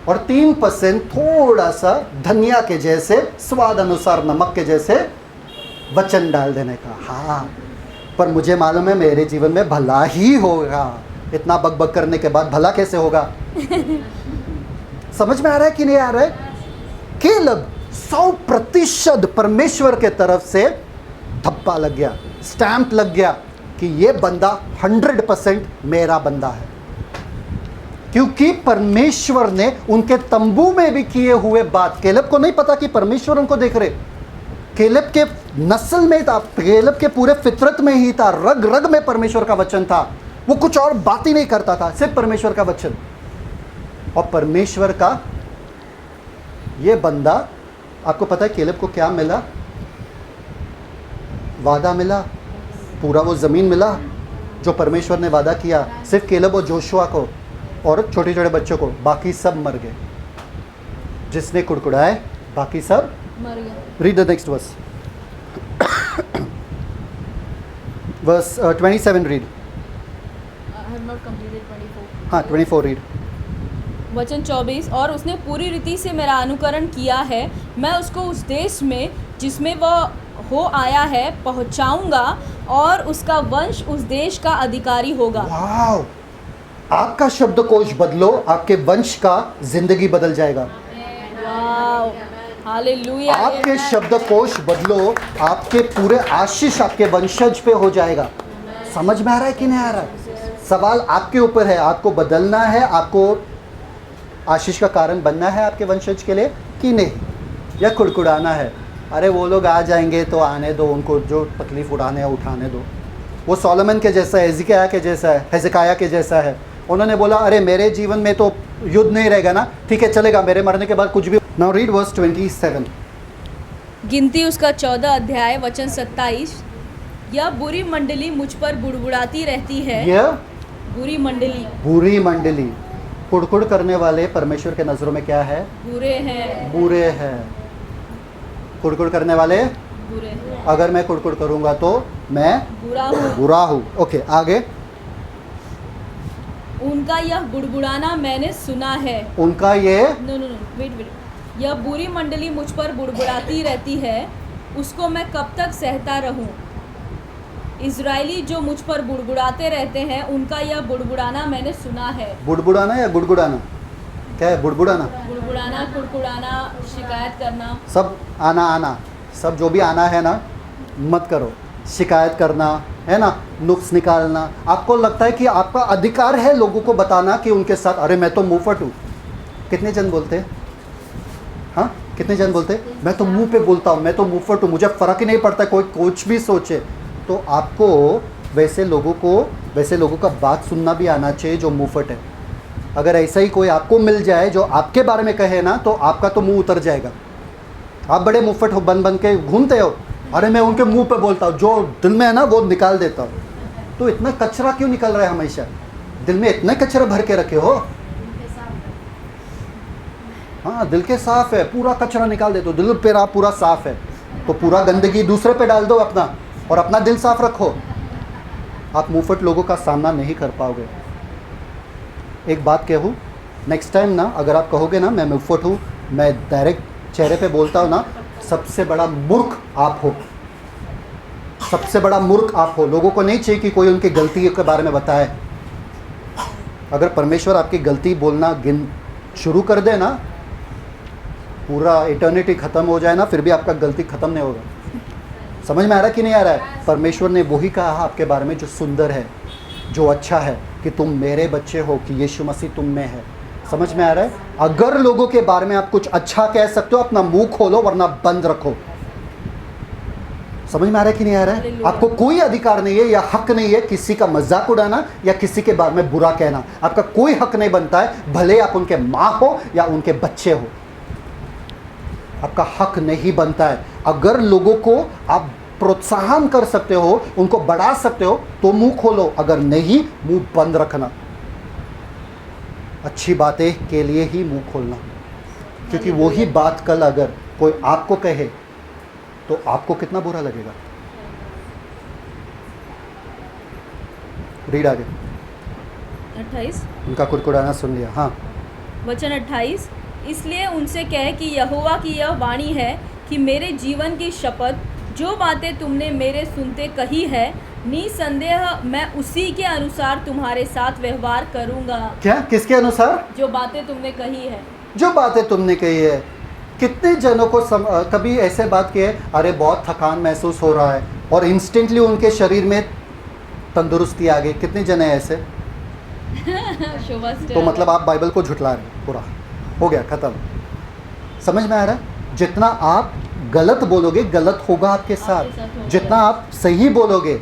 और 3% थोड़ा सा धनिया के जैसे, स्वाद अनुसार नमक के जैसे वचन डाल देने का। हाँ, पर मुझे मालूम है मेरे जीवन में भला ही होगा। इतना बकबक करने के बाद भला कैसे होगा? समझ में आ रहा है कि नहीं आ रहा है? केलेब 100% परमेश्वर के तरफ से धब्बा लग गया, स्टैंप लग गया कि ये बंदा 100% मेरा बंदा है, क्योंकि परमेश्वर ने उनके तंबू में भी किए हुए बात। केलेब को नहीं पता कि परमेश्वर उनको देख रहे। केलेब के नस्ल में था, केलेब के पूरे फितरत में ही था, रग रग में परमेश्वर का वचन था। वो कुछ और बात ही नहीं करता था, सिर्फ परमेश्वर का वचन। और परमेश्वर का ये बंदा, आपको पता है केलेब को क्या मिला? वादा मिला, पूरा वो ज़मीन मिला, जो परमेश्वर ने वादा किया सिर्फ केलब और जोशुआ को और छोटे छोटे बच्चों को, बाकी सब मर गए। जिसने कुड़कुड़ाए बाकी सब मर गया। Read the next verse. Verse 27 read. I have not completed 24. हाँ 24 रीड। वचन 24, और उसने पूरी रीति से मेरा अनुकरण किया है, मैं उसको उस देश में जिसमें वह हो आया है पहुंचाऊंगा और उसका वंश उस देश का अधिकारी होगा। वाव, आपका शब्दकोश बदलो, आपके वंश का जिंदगी बदल जाएगा। वाव, हालेलुया। आपके शब्दकोश बदलो, आपके पूरे आशीष आपके वंशज पे हो जाएगा। समझ में आ रहा है कि नहीं आ रहा है? सवाल आपके ऊपर है, आपको बदलना है, आपको आशीष का कारण बनना है आपके वंशज के लिए कि नहीं, या कुड़कुड़ाना है। अरे वो लोग आ जाएंगे तो आने दो, उनको जो तकलीफ उठाने है उठाने दो। वो सोलोमन के जैसा है, हेzekiah के जैसा है। उन्होंने बोला अरे मेरे जीवन में तो युद्ध नहीं रहेगा ना, ठीक है चलेगा, मेरे मरने के बाद कुछ भी। Now read verse 27। गिनती उसका 14 अध्याय वचन 27, यह बुरी मंडली मुझ पर बुड़बुड़ाती रहती है। यह बुरी मंडली, बुरी मंडली, कुड़कुड़ करने वाले परमेश्वर के नज़रों में क्या है? बुरे हैं, बुरे हैं। कुड़कुड़ करने वाले, बुरे हैं। अगर मैं कुड़कुड़ करूंगा तो मैं बुरा हूँ। बुरा हूँ। ओके आगे। उनका यह बुड़बुड़ाना मैंने सुना है। उनका ये नो नो नो, वेट। यह बुरी मंडली मुझ पर बुड़बुड़ाती रहती है, उसको मैं कब तक सहता रहूं? इजरायली जो मुझ पर बुड़बुड़ाते रहते हैं, उनका यह बुड़बुड़ाना मैंने सुना है। बुड़बुड़ाना या गुड़गुड़ाना? क्या है बुड़बुड़ाना? बुड़बुड़ाना, कुड़कुड़ाना, शिकायत करना। सब आना, सब जो भी आना है ना मत करो। शिकायत करना है ना, नुक्स निकालना। आपको लगता है कि आपका अधिकार है लोगों को बताना कि उनके साथ अरे मैं तो मुंहफट हूँ। कितने जन बोलते हैं? हाँ, कितने जन बोलते हैं मैं तो मुंह पे बोलता हूँ, मैं तो मुंहफट हूँ, मुझे फ़र्क ही नहीं पड़ता कोई कुछ भी सोचे। तो आपको वैसे लोगों का बात सुनना भी आना चाहिए जो मुंहफट है। अगर ऐसा ही कोई आपको मिल जाए जो आपके बारे में कहे ना, तो आपका तो मुंह उतर जाएगा। आप बड़े मुंहफट हो, बन के घूमते हो, अरे मैं उनके मुंह पे बोलता हूँ, जो दिल में है ना वो निकाल देता हूँ। तो इतना कचरा क्यों निकल रहा है हमेशा? दिल में इतना कचरा भर के रखे हो? हाँ, दिल के साफ है, पूरा कचरा निकाल देते हो। दिल पे आप पूरा साफ है तो पूरा गंदगी दूसरे पे डाल दो अपना, और अपना दिल साफ रखो। आप मुंहफट लोगों का सामना नहीं कर पाओगे। एक बात कहूँ, नेक्स्ट टाइम ना अगर आप कहोगे ना मैं मुंहफट हूँ, मैं डायरेक्ट चेहरे पे बोलता हूँ ना, सबसे बड़ा मूर्ख आप हो। सबसे बड़ा मूर्ख आप हो। लोगों को नहीं चाहिए कि कोई उनकी गलती के बारे में बताए। अगर परमेश्वर आपकी गलती बोलना शुरू कर दे ना, पूरा इटर्निटी ख़त्म हो जाए ना, फिर भी आपका गलती ख़त्म नहीं होगा। समझ में आ रहा है कि नहीं आ रहा है? परमेश्वर ने वही कहा आपके बारे में जो सुंदर है, जो अच्छा है, कि तुम मेरे बच्चे हो, कि यीशु मसीह तुम में है। समझ में आ रहा है? अगर लोगों के बारे में आप कुछ अच्छा कह सकते हो, अपना मुंह खोलो, वरना बंद रखो। समझ में आ रहा है कि नहीं आ रहा है? आपको कोई अधिकार नहीं है या हक नहीं है किसी का मजाक उड़ाना या किसी के बारे में बुरा कहना। आपका कोई हक नहीं बनता है, भले आप उनके माँ हो या उनके बच्चे हो। आपका हक नहीं बनता है। अगर लोगों को आप प्रोत्साहन कर सकते हो, उनको बढ़ा सकते हो, तो मुंह खोलो, अगर नहीं मुंह बंद रखना। अच्छी बातें के लिए ही मुंह खोलना, क्योंकि वही बात कल अगर कोई आपको कहे तो आपको कितना बुरा लगेगा। रीड आगे। 28 उनका कुड़कुड़ाना सुन लिया। हाँ, वचन 28, इसलिए उनसे कह कि यहोवा की यह वाणी है कि मेरे जीवन की शपथ, जो बातें तुमने मेरे सुनते कही है, निसंदेह मैं उसी के अनुसार तुम्हारे साथ व्यवहार करूंगा। क्या? किसके अनुसार? जो बातें तुमने कही है। जो बातें तुमने कही है। कितने जनों को कभी ऐसे बात की है, अरे बहुत थकान महसूस हो रहा है, और इंस्टेंटली उनके शरीर में तंदुरुस्ती आ गई? कितने जन है ऐसे? तो मतलब आप बाइबल को झुठला रहे हैं। पूरा हो गया, ख़त्म। समझ में आ रहा है? जितना आप गलत बोलोगे गलत होगा आपके साथ, जितना आप सही बोलोगे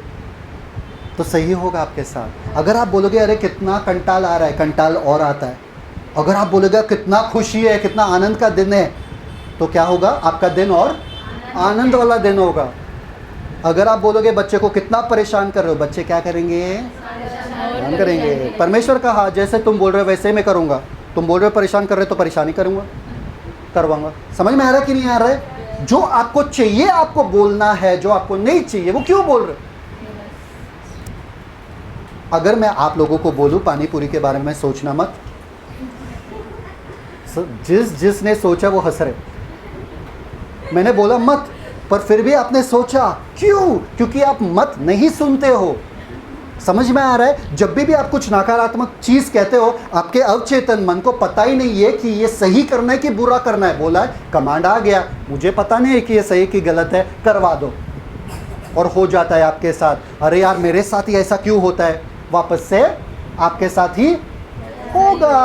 तो सही होगा आपके साथ। अगर आप बोलोगे अरे कितना कंटाल आ रहा है, कंटाल और आता है। अगर आप बोलोगे कितना खुशी है, कितना आनंद का दिन है, तो क्या होगा? आपका दिन और आनंद वाला दिन होगा। अगर आप बोलोगे बच्चे को कितना परेशान कर रहे हो, बच्चे क्या करेंगे? परेशान करेंगे। परमेश्वर कहा जैसे तुम बोल रहे हो वैसे मैं करूँगा, तुम बोल रहे हो परेशान कर रहे हो तो परेशानी करूँगा, करवाऊंगा। समझ में आ रहा है कि नहीं आ रहा है? जो आपको चाहिए आपको बोलना है, जो आपको नहीं चाहिए वो क्यों बोल रहे हो? अगर मैं आप लोगों को बोलूं पानी पूरी के बारे में सोचना मत, जिसने सोचा वो हंस रहे। मैंने बोला मत, पर फिर भी आपने सोचा, क्यों? क्योंकि आप मत नहीं सुनते हो। समझ में आ रहा है? जब भी आप कुछ नकारात्मक चीज़ कहते हो, आपके अवचेतन मन को पता ही नहीं है कि ये सही करना है कि बुरा करना है। बोला है, कमांड आ गया, मुझे पता नहीं है कि ये सही कि गलत है, करवा दो, और हो जाता है आपके साथ। अरे यार मेरे साथ ही ऐसा क्यों होता है? वापस से आपके साथ ही होगा।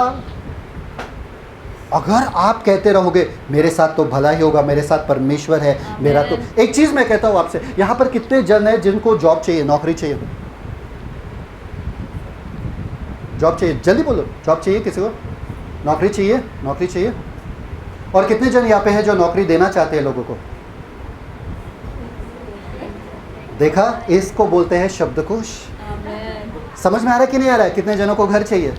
अगर आप कहते रहोगे मेरे साथ तो भला ही होगा, मेरे साथ परमेश्वर है, मेरा तो। एक चीज़ मैं कहता हूँ आपसे, यहाँ पर कितने जन हैं जिनको जॉब चाहिए, नौकरी चाहिए? जॉब चाहिए, जल्दी बोलो। जॉब चाहिए किसी को? नौकरी चाहिए? नौकरी चाहिए। और कितने जन यहाँ पे हैं जो नौकरी देना चाहते हैं लोगों को? देखा, इसको बोलते हैं शब्दकोश। समझ में आ रहा है कि नहीं आ रहा है? कितने जनों को घर चाहिए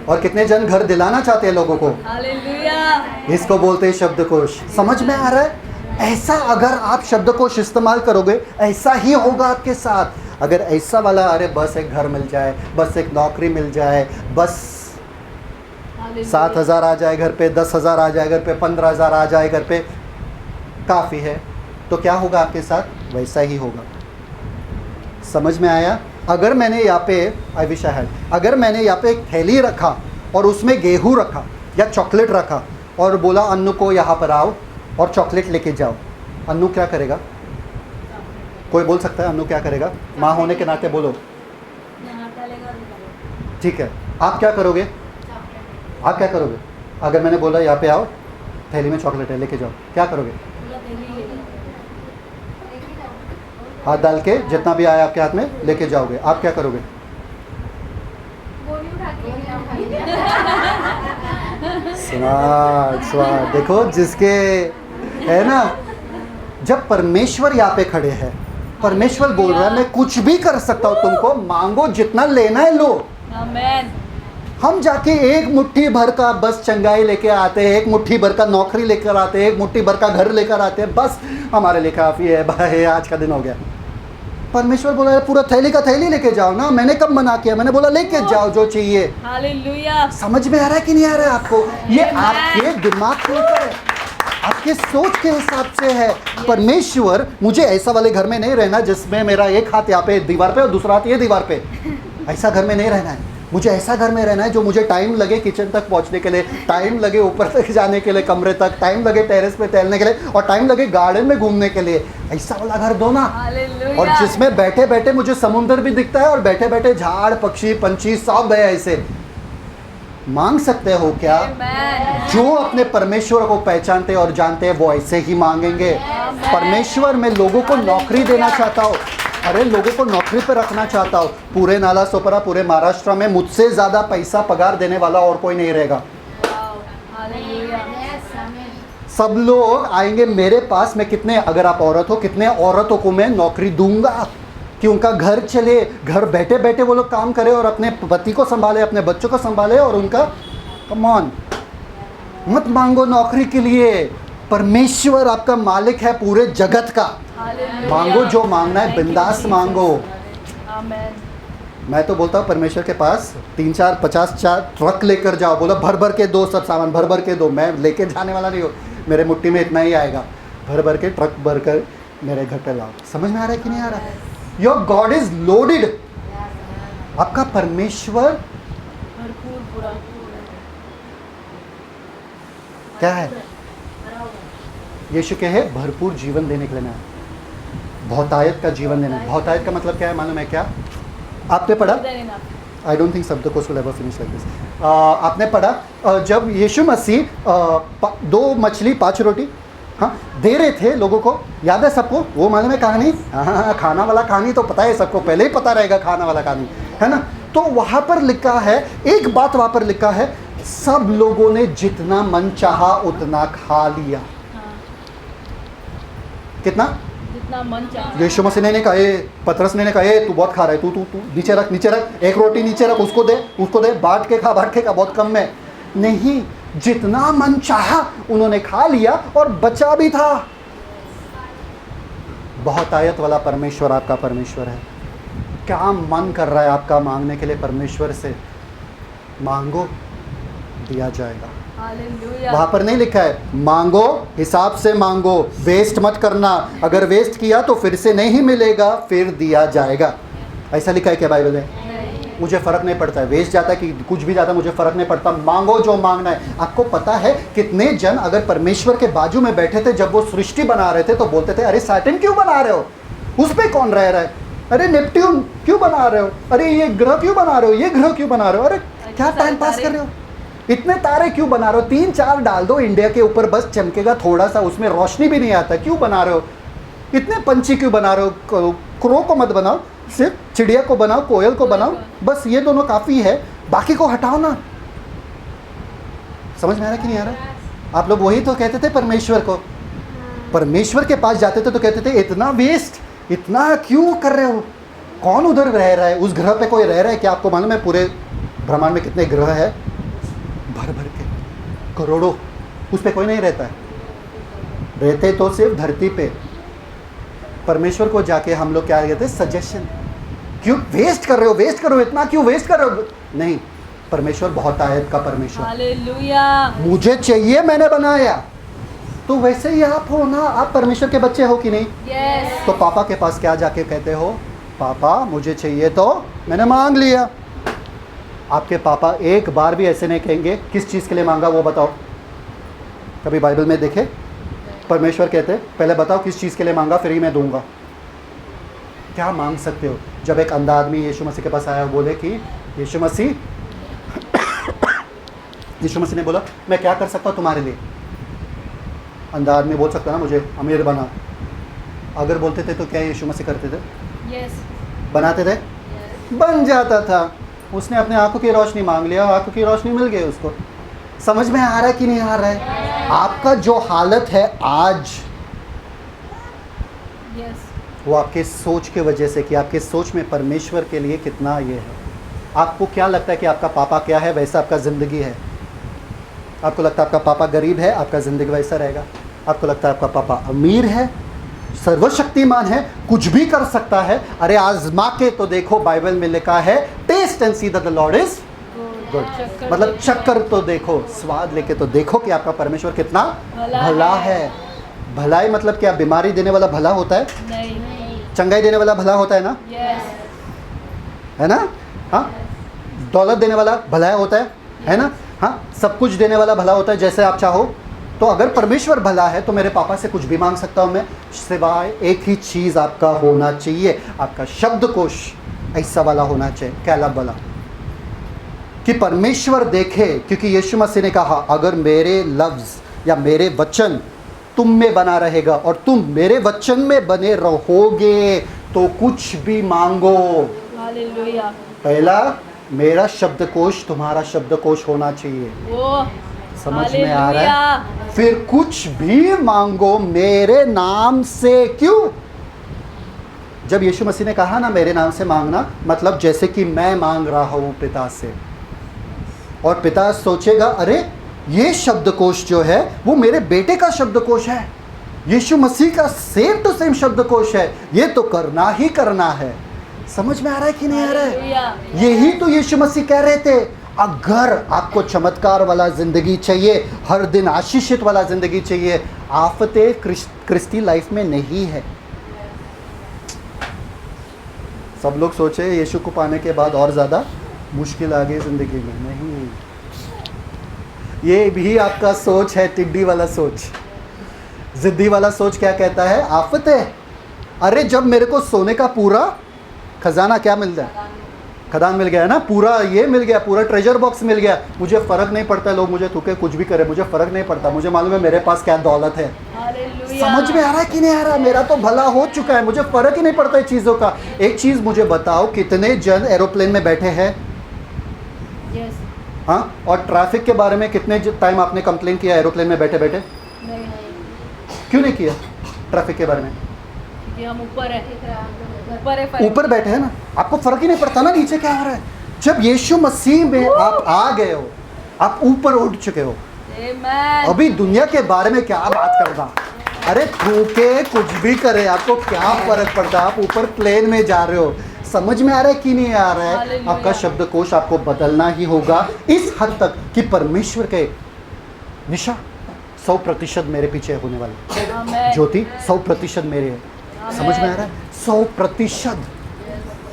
और कितने जन घर दिलाना चाहते हैं लोगों को? हालेलुया। इसको बोलते हैं शब्दकोश। समझ में आ रहा है? ऐसा अगर आप शब्दकोश इस्तेमाल करोगे ऐसा ही होगा आपके साथ। अगर ऐसा वाला, अरे बस एक घर मिल जाए, बस एक नौकरी मिल जाए, बस 7,000 आ जाए घर पे, 10,000 आ जाए घर पे, 15,000 आ जाए घर पे, काफ़ी है, तो क्या होगा आपके साथ? वैसा ही होगा। समझ में आया? अगर मैंने यहाँ पे अगर मैंने यहाँ पे एक थैली रखा और उसमें गेहूँ रखा या चॉकलेट रखा और बोला अन्नू को यहाँ पर आओ और चॉकलेट लेके जाओ, अन्नू क्या करेगा? कोई बोल सकता है अन्नू क्या करेगा? माँ होने के नाते बोलो। ठीक है, आप क्या करोगे? आप क्या करोगे? अगर मैंने बोला यहाँ पे आओ, थैली में चॉकलेट है, लेके जाओ, क्या करोगे? हाथ डाल के जितना भी आया आपके हाथ में लेके जाओगे। आप क्या करोगे? स्वाद देखो जिसके है ना। जब परमेश्वर यहाँ पे खड़े हैं, परमेश्वर बोल रहा है मैं कुछ भी कर सकता हूँ, तुमको मांगो, जितना लेना है लो। आमेन। हम जाके एक मुट्ठी भर का बस चंगाई लेके आते हैं, एक मुट्ठी भर का नौकरी लेकर आते हैं, एक मुट्ठी भर का घर लेकर आते हैं, बस हमारे लिए काफ़ी है भाई, आज का दिन हो गया। परमेश्वर बोला पूरा थैली का थैली लेके जाओ ना। मैंने कब मना किया? मैंने बोला लेके जाओ जो चाहिए। हालेलुया। समझ में आ रहा है कि नहीं आ रहा है आपको? ये आपके दिमाग के ऊपर है, आपके सोच के हिसाब से है। परमेश्वर, मुझे ऐसा वाले घर में नहीं रहना जिसमें मेरा एक हाथ यहाँ पे दीवार पे और दूसरा हाथ ये दीवार पे, ऐसा घर में नहीं रहना है। मुझे ऐसा घर में रहना है जो मुझे टाइम लगे किचन तक पहुंचने के लिए, टाइम लगे ऊपर तक जाने के लिए, कमरे तक, टाइम लगे टेरेस पे टहलने के लिए, और टाइम लगे गार्डन में घूमने के लिए। ऐसा वाला घर दो ना। और जिसमें बैठे बैठे मुझे समुद्र भी दिखता है और बैठे बैठे झाड़ पक्षी पंछी सब है। ऐसे मांग सकते हो क्या? जो अपने परमेश्वर को पहचानते और जानते हैं वो ऐसे ही मांगेंगे। परमेश्वर, मैं लोगों को नौकरी देना चाहता हूँ, अरे लोगों को नौकरी पर रखना चाहता हूँ। पूरे नाला सोपरा, पूरे महाराष्ट्र में मुझसे ज़्यादा पैसा पगार देने वाला और कोई नहीं रहेगा। सब लोग आएंगे मेरे पास। मैं कितने, अगर आप औरत हो, कितने औरतों को मैं नौकरी दूंगा कि उनका घर चले, घर बैठे बैठे वो लोग काम करें और अपने पति को संभाले, अपने बच्चों को संभाले और उनका। कम ऑन, मत मांगो नौकरी के लिए। परमेश्वर आपका मालिक है पूरे जगत का। मांगो जो मांगना है, बिंदास मांगो। आमेन। मैं तो बोलता हूँ परमेश्वर के पास 3-4 50 ट्रक लेकर जाओ। बोला भर भर के दो, सब सामान भर भर के दो। मैं लेके जाने वाला नहीं हूँ, मेरे मुट्ठी में इतना ही आएगा। भर भर के ट्रक भर कर मेरे घर पे लाओ। समझ में आ रहा है कि नहीं आ रहा है? Your God is loaded. आपका परमेश्वर भरपूर पूरा क्या है? यीशु के है भरपूर जीवन देने के लिए ना, बहुतायत का जीवन देना। बहुतायत का मतलब क्या है मालूम है क्या? आपने पढ़ा, आई डोंट थिंक शब्दकोश will ever finish like this. आपने पढ़ा जब यीशु मसीह 2 मछली 5 रोटी दे रहे थे लोगों को, याद है सबको? वो मालूम है कहानी? हाँ, खाना वाला कहानी तो पता है सबको, पहले ही पता रहेगा खाना वाला कहानी, है ना? तो वहाँ पर लिखा है, एक बात वहाँ पर लिखा है, सब लोगों ने जितना मन चाहा उतना खा लिया। कितना? जितना मन चाहे। यीशु मसीह ने कहा, पतरस ने कहा, तू बहुत खा रहा है, तू नीचे रख, नीचे रख, एक रोटी नीचे रख, उसको दे, बांट के खा, बहुत कम है। नहीं, जितना मन चाहा उन्होंने खा लिया और बचा भी था। बहुत आयत वाला परमेश्वर आपका परमेश्वर है। क्या मन कर रहा है आपका मांगने के लिए परमेश्वर से? मांगो, दिया जाएगा। हालेलुया। वहां पर नहीं लिखा है मांगो, हिसाब से मांगो, वेस्ट मत करना। अगर वेस्ट किया तो फिर से नहीं मिलेगा, फिर दिया जाएगा। ऐसा लिखा है क्या बाइबल में? मुझे फ़र्क नहीं पड़ता है वेस्ट जाता है कि कुछ भी जाता है, मुझे फ़र्क नहीं पड़ता। मांगो जो मांगना है। आपको पता है कितने जन अगर परमेश्वर के बाजू में बैठे थे जब वो सृष्टि बना रहे थे तो बोलते थे, अरे सैटर्न क्यों बना रहे हो, उस पर कौन रह रहा है, अरे नेपट्यून क्यों बना रहे हो, अरे ये ग्रह क्यों बना रहे हो, ये ग्रह क्यों बना रहे हो, अरे क्या टाइम पास कर रहे हो, इतने तारे क्यों बना रहे हो, 3-4 डाल दो इंडिया के ऊपर, बस चमकेगा थोड़ा सा, उसमें रोशनी भी नहीं आता, क्यों बना रहे हो, इतने पंछी क्यों बना रहे हो, क्रो को मत बनाओ, सिर्फ चिड़िया को बनाओ, कोयल को बनाओ, बस ये दोनों काफ़ी है, बाकी को हटाओ ना। समझ में आ रहा कि नहीं आ रहा? आप लोग वही तो कहते थे परमेश्वर को, परमेश्वर के पास जाते थे तो कहते थे इतना वेस्ट, इतना क्यों कर रहे हो, कौन उधर रह रहा है, उस ग्रह पे कोई रह रहा है क्या? आपको मालूम है पूरे ब्रह्मांड में कितने ग्रह है? भर भर के करोड़ों, उस पे कोई नहीं रहता है, रहते तो सिर्फ धरती पे। परमेश्वर को जाके हम लोग क्या कहते हैं, सजेशन, क्यों वेस्ट कर रहे हो, वेस्ट करो, इतना क्यों वेस्ट कर रहे हो? नहीं, परमेश्वर बहुत आयत का परमेश्वर, हालेलुया। मुझे चाहिए, मैंने बनाया, तो वैसे ही आप हो ना, आप परमेश्वर के बच्चे हो कि नहीं? यस। तो पापा के पास क्या जाके कहते हो, पापा मुझे चाहिए तो मैंने मांग लिया। आपके पापा एक बार भी ऐसे नहीं कहेंगे किस चीज़ के लिए मांगा वो बताओ, कभी बाइबल में देखे? परमेश्वर कहते पहले बताओ किस चीज़ के लिए मांगा, फिर ही मैं दूंगा। क्या मांग सकते हो? जब एक अंधा आदमी यीशु मसीह के पास आया, बोले कि यीशु मसीह यीशु मसीह ने बोला मैं क्या कर सकता हूँ तुम्हारे लिए? अंधा आदमी बोल सकता ना मुझे अमीर बना, अगर बोलते थे तो क्या यीशु मसीह करते थे? यस। बनाते थे, बन जाता था। उसने अपने आंखों की रोशनी मांग लिया, आंखों की रोशनी मिल गई उसको। समझ में आ रहा है कि नहीं आ रहा है? आपका जो हालत है आज, यस। वो आपके सोच के वजह से, कि आपके सोच में परमेश्वर के लिए कितना ये है। आपको क्या लगता है कि आपका पापा क्या है, वैसा आपका ज़िंदगी है। आपको लगता है आपका पापा गरीब है, आपका ज़िंदगी वैसा रहेगा। आपको लगता है आपका पापा अमीर है, सर्वशक्तिमान है, कुछ भी कर सकता है, अरे आजमा के तो देखो, बाइबल में लिखा है taste and see that the Lord is good. मतलब चक्कर तो देखो, स्वाद लेके तो देखो कि आपका परमेश्वर कितना भला है। भलाई मतलब क्या? बीमारी देने वाला भला होता है? नहीं। चंगाई देने वाला भला होता है ना? यस। है ना? हाँ, दौलत देने वाला भला होता है ना? हाँ, सब कुछ देने वाला भला होता है जैसे आप चाहो। तो अगर परमेश्वर भला है तो मेरे पापा से कुछ भी मांग सकता हूँ मैं, सिवाय एक ही चीज़ आपका होना चाहिए, आपका शब्दकोश ऐसा वाला होना चाहिए, कैलब वाला, कि परमेश्वर देखे। क्योंकि यीशु मसीह ने कहा अगर मेरे लफ्ज़ या मेरे वचन तुम में बना रहेगा और तुम मेरे वचन में बने रहोगे तो कुछ भी मांगो। हालेलुया। पहला मेरा शब्दकोश तुम्हारा शब्दकोश होना चाहिए। वो समझ में आ रहा है? फिर कुछ भी मांगो मेरे नाम से। क्यों? जब यीशु मसीह ने कहा ना मेरे नाम से मांगना, मतलब जैसे कि मैं मांग रहा हूँ पिता से, और पिता सोचेगा अरे ये शब्दकोश जो है वो मेरे बेटे का शब्दकोश है, यीशु मसीह का सेम टू सेम शब्दकोश है, ये तो करना ही करना है। समझ में आ रहा है कि नहीं आ रहा है? यही तो यीशु मसीह कह रहे थे, अगर आपको चमत्कार वाला ज़िंदगी चाहिए, हर दिन आशीषित वाला ज़िंदगी चाहिए, आफतें क्रिस्टी लाइफ में नहीं है। सब लोग सोचे यीशु को पाने के बाद और ज़्यादा मुश्किल आ गई ज़िंदगी में, नहीं। ये भी आपका सोच है, टिड्डी वाला सोच, ज़िद्दी वाला सोच। क्या कहता है? आफतें। अरे जब मेरे को सोने का पूरा खजाना क्या मिल जाए, खदान मिल गया है ना, पूरा ये मिल गया, पूरा ट्रेजर बॉक्स मिल गया, मुझे फ़र्क नहीं पड़ता लोग मुझे थूके कुछ भी करे, मुझे फ़र्क नहीं पड़ता, मुझे मालूम है मेरे पास क्या दौलत है। समझ में आ रहा है कि नहीं आ रहा? मेरा तो भला हो चुका है, मुझे फ़र्क ही नहीं पड़ता है चीज़ों का। एक चीज़ मुझे बताओ, कितने जन एरोप्लेन में बैठे हैं? यस। हाँ, और ट्रैफिक के बारे में कितने टाइम आपने कंप्लेन किया एरोप्लेन में बैठे बैठे? नहीं। क्यों नहीं किया ट्रैफिक के बारे में? कि हम ऊपर है ऊपर बैठे हैं ना, आपको फर्क ही नहीं पड़ता ना नीचे क्या हो रहा है। जब यीशु मसीह में आप आ गए हो, आप ऊपर उठ चुके हो। Amen. अभी दुनिया के बारे में क्या बात करना, अरे थूके कुछ भी करे, आपको क्या फर्क पड़ता है। आप ऊपर प्लेन में जा रहे हो। समझ में आ रहा है कि नहीं आ रहा है? हालेलुया। आपका शब्दकोश आपको बदलना ही होगा इस हद तक कि परमेश्वर के निशा 100% मेरे पीछे होने वाले, Amen. ज्योति 100% मेरे है। समझ में आ रहा है? 100%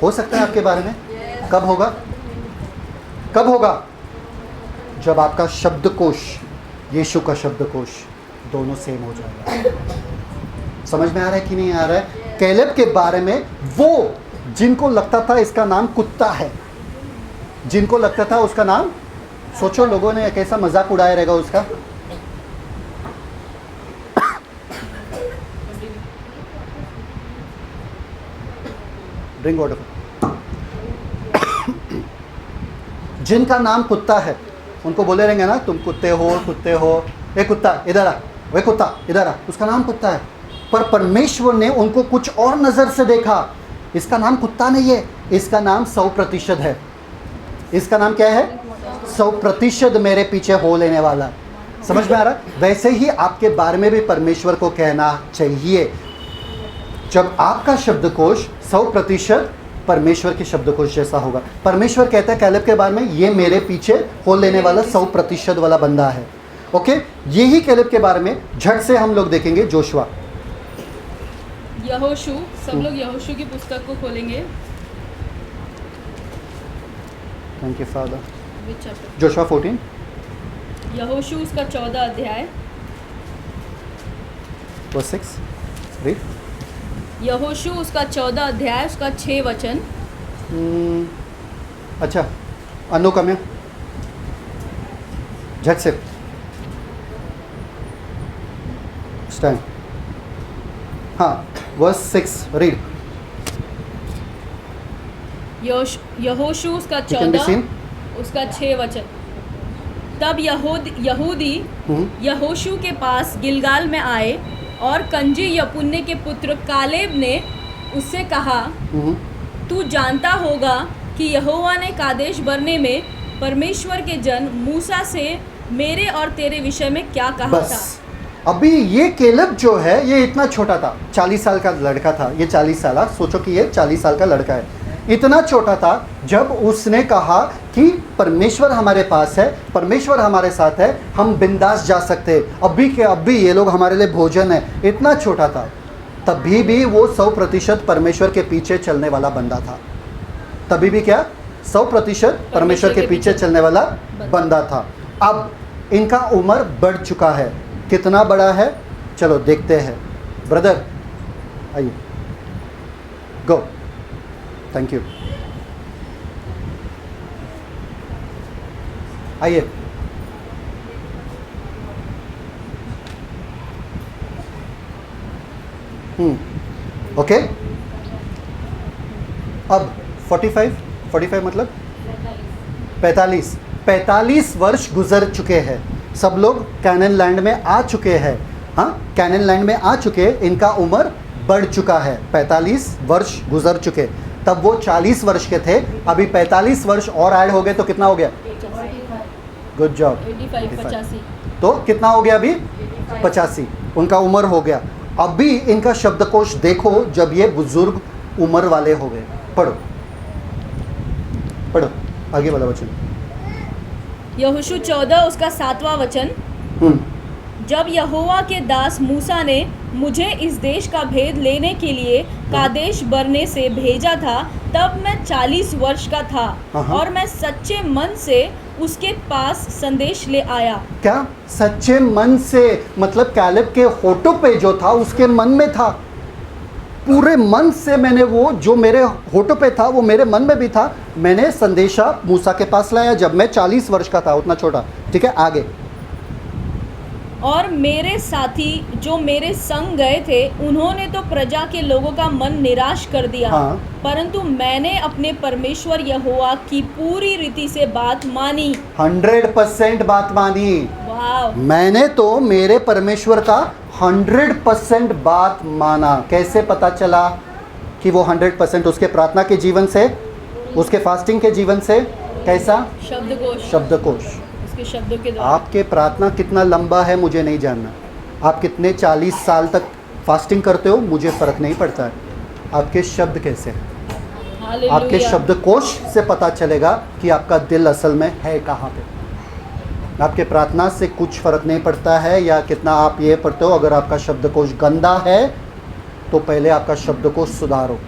हो सकता है आपके बारे में। कब होगा? कब होगा? जब आपका शब्दकोश, यीशु का शब्दकोश दोनों सेम हो जाएगा। समझ में आ रहा है कि नहीं आ रहा है? कैलेब के बारे में, वो जिनको लगता था इसका नाम कुत्ता है, जिनको लगता था उसका नाम, सोचो लोगों ने कैसा मजाक उड़ाया रहेगा उसका। Drink water. जिनका नाम कुत्ता है उनको बोले रहेंगे ना, तुम कुत्ते हो, कुत्ते हो, ए कुत्ता इधर आ, वे कुत्ता इधर आ, उसका नाम कुत्ता है। पर परमेश्वर ने उनको कुछ और नज़र से देखा। इसका नाम कुत्ता नहीं है, इसका नाम 100% है। इसका नाम क्या है? 100% मेरे पीछे हो लेने वाला। समझ में आ रहा? वैसे ही आपके बारे में भी परमेश्वर को कहना चाहिए। जब आपका शब्दकोश 100% परमेश्वर के शब्दकोश जैसा होगा। परमेश्वर कहता है कैलेब के बारे में, ये मेरे पीछे हो लेने वाला 100% वाला बंदा है। ओके, यही कैलेब के बारे में झट से हम लोग देखेंगे। जोशुआ, यहोशू, सब लोग यहोशू की पुस्तक को खोलेंगे। Thank you father. Which chapter? Joshua 14, यहोशू उसका 14 अध्याय। verse 6, read। यहोशू उसका 14 अध्याय, उसका 6 वचन। अच्छा, अनुकम्य झट से स्टैंड। हाँ, verse 6, read। यहोशू उसका You can be 14 seen। उसका 6 वचन। तब यहूदी यहोशू के पास गिलगाल में आए और कंजी यपुन्ने के पुत्र कालेब ने उससे कहा, तू जानता होगा कि यहोवा ने कादेश बरने में परमेश्वर के जन मूसा से मेरे और तेरे विषय में क्या कहा था। बस अभी ये कैलेब जो है ये इतना छोटा था, 40 साल का लड़का था। ये 40 साल, सोचो कि ये 40 साल का लड़का है, इतना छोटा था जब उसने कहा कि परमेश्वर हमारे पास है, परमेश्वर हमारे साथ है, हम बिंदास जा सकते हैं, अभी के अभी ये लोग हमारे लिए भोजन है। इतना छोटा था, तभी भी वो 100% परमेश्वर के पीछे चलने वाला बंदा था। तभी भी क्या? 100% परमेश्वर के पीछे चलने वाला बंदा था। अब इनका उम्र बढ़ चुका है। कितना बड़ा है? चलो देखते हैं। ब्रदर आइए, गो। Thank you. आइए। ओके। अब 45 मतलब 45 वर्ष गुजर चुके हैं। सब लोग कैनान लैंड में आ चुके हैं। हाँ, कैनान लैंड में आ चुके। इनका उम्र बढ़ चुका है, 45 वर्ष गुजर चुके। तब वो 40 वर्ष के थे, अभी 45 वर्ष और ऐड हो गए तो कितना हो गया? Good job, 85। तो कितना हो गया अभी? 85 उनका उम्र हो गया। अभी इनका शब्दकोश देखो, जब ये बुजुर्ग उम्र वाले हो गए। पढ़ो पढ़ो आगे वाला वचन। यहोशू 14 उसका 7वां वचन। जब यहोवा के दास मूसा ने मुझे इस देश का भेद लेने के लिए कादेश बरने से भेजा था, तब मैं 40 वर्ष का था और मैं सच्चे मन से उसके पास संदेश ले आया। क्या सच्चे मन से? मतलब कैलेब के होठों पे जो था उसके मन में था। पूरे मन से मैंने वो जो मेरे होठों पे था वो मेरे मन में भी था। मैंने संदेशा मूसा के पास लाया जब मैं 40 वर्ष का था, उतना छोटा। ठीक है, आगे। और मेरे साथी जो मेरे संग गए थे उन्होंने तो प्रजा के लोगों का मन निराश कर दिया। हाँ। परंतु मैंने अपने परमेश्वर यहोवा की पूरी रीति से बात मानी। 100% बात मानी। वाव, मैंने तो मेरे परमेश्वर का 100% बात माना। कैसे पता चला कि वो 100%? उसके प्रार्थना के जीवन से, उसके फास्टिंग के जीवन से। कैसा? शब्दकोश, शब्दकोश। उसके शब्दों के द्वारा। आपके प्रार्थना कितना लंबा है मुझे नहीं जानना, आप कितने 40 साल तक फास्टिंग करते हो मुझे फ़र्क नहीं पड़ता है। आपके शब्द कैसे हैं? आपके हालेलुया। शब्दकोश से पता चलेगा कि आपका दिल असल में है कहाँ पे। आपके प्रार्थना से कुछ फ़र्क नहीं पड़ता है या कितना आप ये पढ़ते हो। अगर आपका शब्दकोश गंदा है तो पहले आपका शब्दकोश सुधारो।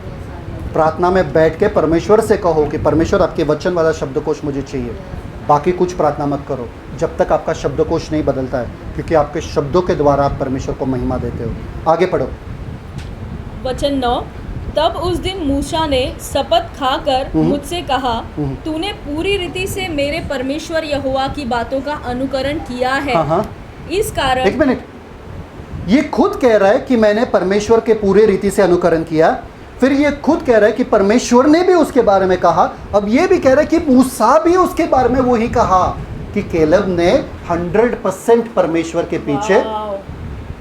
प्रार्थना में बैठ के परमेश्वर से कहो कि परमेश्वर आपके वचन वाला शब्दकोश मुझे चाहिए, बाकी कुछ प्रार्थना मत करो जब तक आपका शब्दकोश नहीं बदलता है, क्योंकि आपके शब्दों के द्वारा आप परमेश्वर को महिमा देते हो। आगे पढ़ो। वचन 9, तब उस दिन मूसा ने शपथ खाकर मुझसे कहा, तूने पूरी रीति से मेरे परमेश्वर यहोवा की बातों का अनुकरण किया है। हाँ हाँ, इस कारण। एक मिनट, ये खुद कह रहा है कि मैंने परमेश्वर के पूरे रीति से अनुकरण किया, फिर ये खुद कह रहा है कि परमेश्वर ने भी उसके बारे में कहा। अब ये भी कह रहा है कि मूसा भी उसके बारे में वही कहा कि केलेब ने 100% परमेश्वर के पीछे वाव,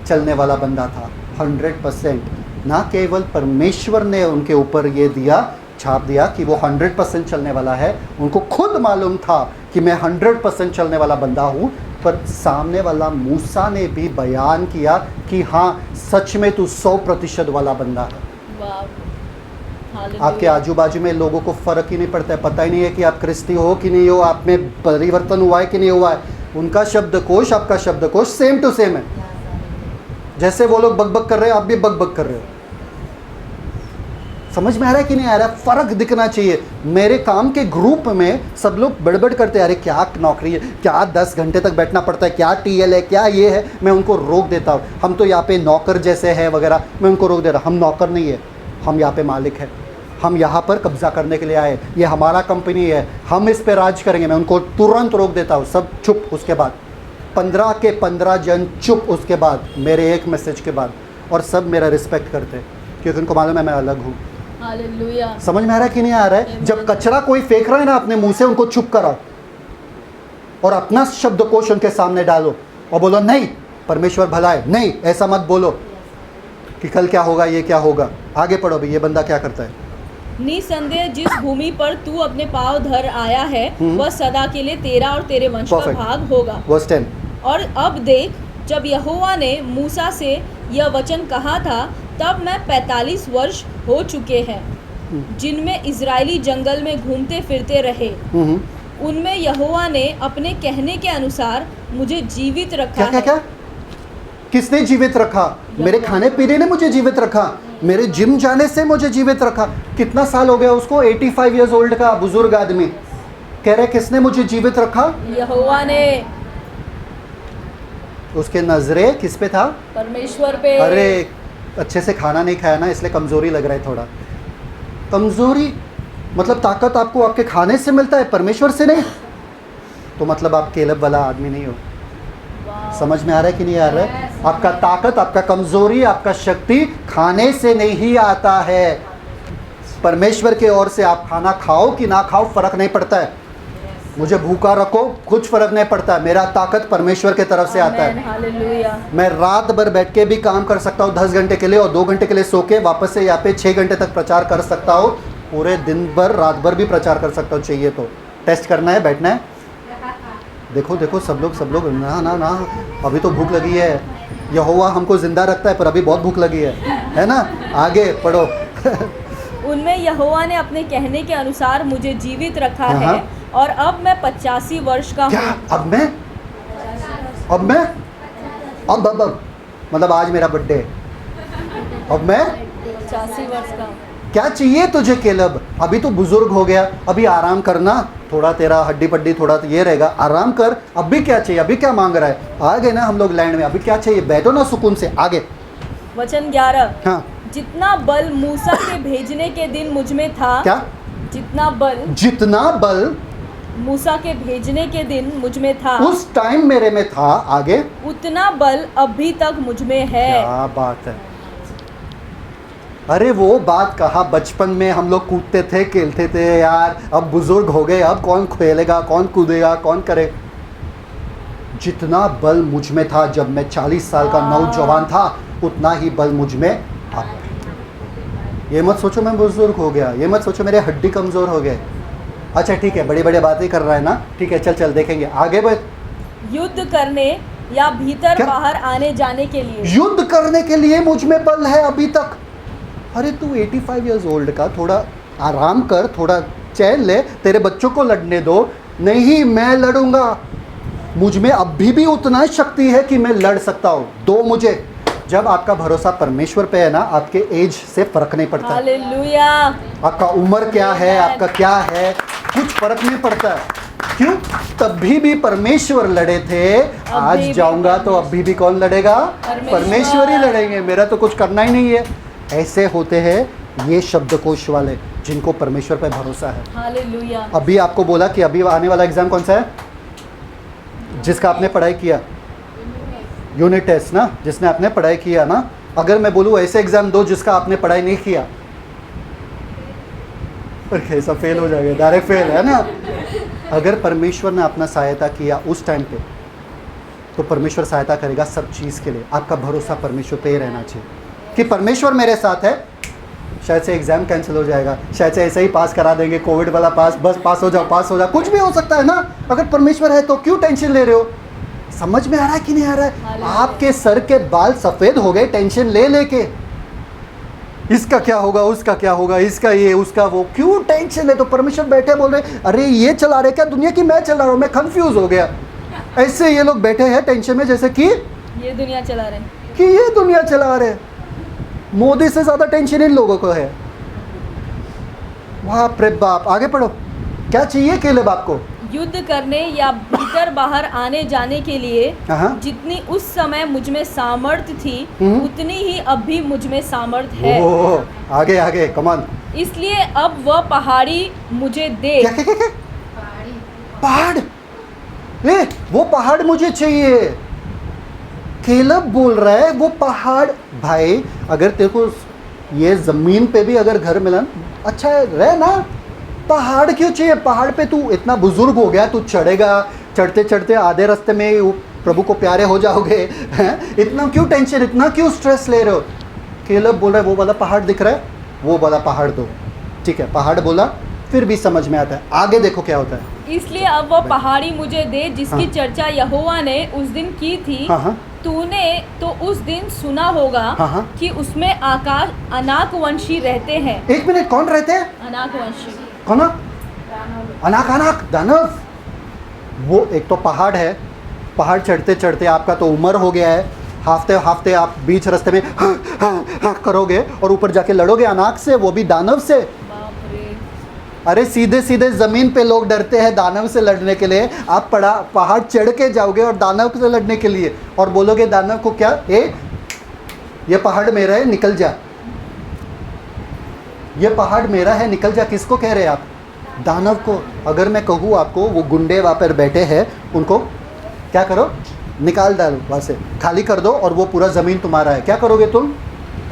चलने वाला बंदा था। 100%, ना केवल परमेश्वर ने उनके ऊपर ये दिया, छाप दिया कि वो 100% चलने वाला है, उनको खुद मालूम था कि मैं 100% चलने वाला बंदा हूँ, पर सामने वाला मूसा ने भी बयान किया कि हाँ सच में तू 100% वाला बंदा है। वाव, हालेलुया। आपके आजू बाजू में लोगों को फ़र्क ही नहीं पड़ता है, पता ही नहीं है कि आप क्रिस्ती हो कि नहीं हो, आप में परिवर्तन हुआ है कि नहीं हुआ है। उनका शब्दकोश आपका शब्दकोश सेम टू सेम है। जैसे वो लोग बकबक कर रहे हैं आप भी बकबक कर रहे हो। समझ में आ रहा है कि नहीं आ रहा है? फ़र्क दिखना चाहिए। मेरे काम के ग्रुप में सब लोग बड़बड़ करते हैं, अरे क्या नौकरी है, क्या 10 घंटे तक बैठना पड़ता है, क्या टीएल है, क्या ये है। मैं उनको रोक देता हूँ, हम तो यहाँ पे नौकर जैसे हैं वगैरह, मैं उनको रोक दे रहा। हम नौकर नहीं है, हम यहाँ पे मालिक हैं, हम यहाँ पर कब्जा करने के लिए आए, ये हमारा कंपनी है, हम इस पे राज करेंगे। मैं उनको तुरंत रोक देता हूँ, सब चुप। उसके बाद 15 के 15 जन चुप, उसके बाद मेरे एक मैसेज के बाद, और सब मेरा रिस्पेक्ट करते हैं क्योंकि उनको मालूम है मैं अलग हूँ। हालेलुया। समझ में आ रहा है कि नहीं आ रहा है? जब कचरा कोई फेंक रहा है ना अपने मुंह से, उनको चुप कराओ और अपना शब्दकोश उनके सामने डालो और बोलो नहीं परमेश्वर भला है, नहीं ऐसा मत बोलो कि कल क्या होगा, ये क्या होगा। आगे पढ़ो भाई, ये बंदा क्या करता है। निसंदेह जिस भूमि पर तू अपने पाँव धर आया है वह सदा के लिए तेरा और तेरे वंश का Perfect. भाग होगा। वर्स 10। और अब देख, जब यहोवा ने मूसा से यह वचन कहा था तब मैं 45 वर्ष हो चुके हैं जिनमें इजरायली जंगल में घूमते फिरते रहे। उनमें यहोवा ने अपने कहने के अनुसार मुझे जीवित रखा क्या क्या है। क्या? किसने जीवित रखा? मेरे खाने पीने ने मुझे जीवित रखा, मेरे जिम जाने से मुझे जीवित रखा। कितना साल हो गया उसको? 85 ईयर्स ओल्ड का बुजुर्ग आदमी कह रहे किसने मुझे जीवित रखा? यहोवा ने। उसके नजरे किस पे था? परमेश्वर पे। अरे अच्छे से खाना नहीं खाया ना, इसलिए कमज़ोरी लग रहा है थोड़ा। कमज़ोरी मतलब ताकत आपको आपके खाने से मिलता है, परमेश्वर से नहीं। तो मतलब आप केलब वाला आदमी नहीं हो। समझ में आ रहा है कि नहीं आ रहा है? आपका ताकत, आपका कमज़ोरी, आपका शक्ति खाने से नहीं आता है, परमेश्वर के ओर से। आप खाना खाओ कि ना खाओ फ़र्क नहीं पड़ता है, मुझे भूखा रखो कुछ फ़र्क नहीं पड़ता है, मेरा ताकत परमेश्वर के तरफ से आता है। हालेलुया। मैं रात भर बैठ के भी काम कर सकता हूँ 10 घंटे के लिए, और 2 घंटे के लिए सो के वापस से यहाँ पे 6 घंटे तक प्रचार कर सकता हूँ। पूरे दिन भर रात भर भी प्रचार कर सकता हूँ, चाहिए तो। टेस्ट करना है, बैठना है। देखो देखो सब लोग ना ना ना, अभी तो भूख लगी है। यहोवा हमको जिंदा रखता है पर अभी बहुत भूख लगी है ना? आगे पढ़ो। उनमें यहोवा ने अपने कहने के अनुसार मुझे जीवित रखा हाँ। है और अब मैं 85 वर्ष का क्या? हूँ। अब मैं अब मतलब आज मेरा बर्थडे है, अब मैं 85 वर्ष का हूँ। क्या चाहिए तुझे केलब? अभी तो बुजुर्ग हो गया, अभी आराम करना, थोड़ा तेरा हड्डी पड्डी थोड़ा तो ये रहेगा, आराम कर। अभी क्या चाहिए? अभी क्या मांग रहा है? आ गए ना हम लोग लैंड में, अभी क्या चाहिए? बैठो ना सुकून से। आगे वचन 11। हाँ। जितना बल मूसा के भेजने के दिन मुझ में था। क्या? जितना बल मूसा के भेजने के दिन मुझ में था उस टाइम मेरे में था, आगे उतना बल अभी तक मुझ में है। क्या बात है। अरे वो बात कहा, बचपन में हम लोग कूदते थे खेलते थे यार, अब बुजुर्ग हो गए, अब कौन खेलेगा, कौन कूदेगा, कौन करे? जितना बल मुझ में था जब मैं 40 साल का नौजवान था, उतना ही बल मुझ में अब है। ये मत सोचो मैं बुजुर्ग हो गया, ये मत सोचो मेरे हड्डी कमज़ोर हो गए। अच्छा ठीक है, बड़ी बड़ी बातें कर रहा है ना, ठीक है, चल चल देखेंगे आगे बढ़। युद्ध करने या भीतर क्या? बाहर आने जाने के लिए। युद्ध करने के लिए मुझ में बल है अभी तक। अरे तू 85 इयर्स ओल्ड का, थोड़ा आराम कर, थोड़ा चैन ले, तेरे बच्चों को लड़ने दो। नहीं, मैं लड़ूंगा, मुझ में अभी भी उतना शक्ति है कि मैं लड़ सकता हूँ। दो मुझे। जब आपका भरोसा परमेश्वर पे है ना, आपके एज से फर्क नहीं पड़ता है। हालेलुया। आपका उम्र क्या है, आपका क्या है, कुछ फर्क नहीं पड़ता है। क्यों? तभी भी परमेश्वर लड़े थे, आज भी जाऊंगा तो अभी भी कौन लड़ेगा? परमेश्वर ही लड़ेंगे, मेरा तो कुछ करना ही नहीं है। ऐसे होते हैं ये शब्दकोश वाले जिनको परमेश्वर पे भरोसा है। हालेलुया। अभी आपको बोला कि अभी आने वाला एग्जाम कौन सा है, जिसका आपने पढ़ाई किया? यूनिट टेस्ट ना, जिसने आपने पढ़ाई किया ना। अगर मैं बोलूँ ऐसे एग्जाम दो जिसका आपने पढ़ाई नहीं किया, पर कैसा फेल हो जाएगा, डायरेक्ट फेल है ना। अगर परमेश्वर ने अपना सहायता किया उस टाइम पे, तो परमेश्वर सहायता करेगा सब चीज़ के लिए। आपका भरोसा परमेश्वर पे ही रहना चाहिए कि परमेश्वर मेरे साथ है। शायद से एग्ज़ाम कैंसिल हो जाएगा, शायद से ऐसे ही पास करा देंगे, कोविड वाला पास, बस पास हो जाओ, पास हो जाओ, कुछ भी हो सकता है ना। अगर परमेश्वर है तो क्यों टेंशन ले रहे हो? समझ में आ रहा है कि नहीं आ रहा है? आपके सर के बाल सफ़ेद हो गए टेंशन ले लेके, इसका क्या होगा, उसका क्या होगा, इसका ये, उसका वो, क्यों टेंशन है? तो परमेश्वर बैठे बोल रहे, अरे ये चला रहे क्या दुनिया की, मैं चला रहा हूँ, मैं कंफ्यूज हो गया। ऐसे ये लोग बैठे हैं टेंशन में जैसे कि ये दुनिया चला रहे हैं, कि ये दुनिया चला रहे। मोदी से ज़्यादा टेंशन इन लोगों को है। बाप रे बाप। आगे पढ़ो, क्या चाहिए केलेब आपको? युद्ध करने या भीतर बाहर आने जाने के लिए हाँ। जितनी उस समय मुझ में सामर्थ्य थी, उतनी ही अब भी मुझ में सामर्थ्य है। ओह, आगे आगे कमान। इसलिए अब वह पहाड़ी मुझे दे। क्या क्या क्या, क्या? पहाड़? ए, वो पहाड़ मुझे चाहिए। केलब बोल रहा है वो पहाड़। भाई अगर तेरे को ये ज़मीन पे भी अगर घर मिला, अच्छा है, रह ना। पहाड़ क्यों चाहिए? पहाड़ पे तू इतना बुजुर्ग हो गया, तू चढ़ेगा, चढ़ते चढ़ते आधे रास्ते में वो प्रभु को प्यारे हो जाओगे, हैं? इतना क्यों टेंशन, इतना क्यों स्ट्रेस ले रहे हो? केलब बोल रहा है वो वाला पहाड़ दिख रहा है, वो वाला पहाड़ दो। ठीक है, पहाड़ बोला, फिर भी समझ में आता है। आगे देखो क्या होता है। इसलिए अब वह पहाड़ी मुझे दे जिसकी हाँ। चर्चा यहोवा ने उस दिन की थी। हाँ हाँ तूने तो उस दिन सुना होगा हाँ। कि उसमें आकाश अनाकवंशी रहते हैं। एक मिनट, कौन रहते हैं? अनाकवंशी कौन? अनाक अनाक दानव। वो एक तो पहाड़ है, पहाड़ चढ़ते चढ़ते आपका तो उम्र हो गया है, हाफते हाफते आप बीच रास्ते में हाँ करोगे और ऊपर जाके लड़ोगे अनाक से, वो भी दानव से। बाप रे। अरे सीधे सीधे ज़मीन पे लोग डरते हैं दानव से लड़ने के लिए, आप पहाड़ चढ़ के जाओगे और दानव से लड़ने के लिए और बोलोगे दानव को क्या, ये पहाड़ मेरा है निकल जा, ये पहाड़ मेरा है निकल जा। किसको कह रहे हैं आप? दानव को। अगर मैं कहूँ आपको वो गुंडे वहाँ पर बैठे हैं, उनको क्या करो, निकाल डालो वहाँ से, खाली कर दो और वो पूरा ज़मीन तुम्हारा है, क्या करोगे तुम?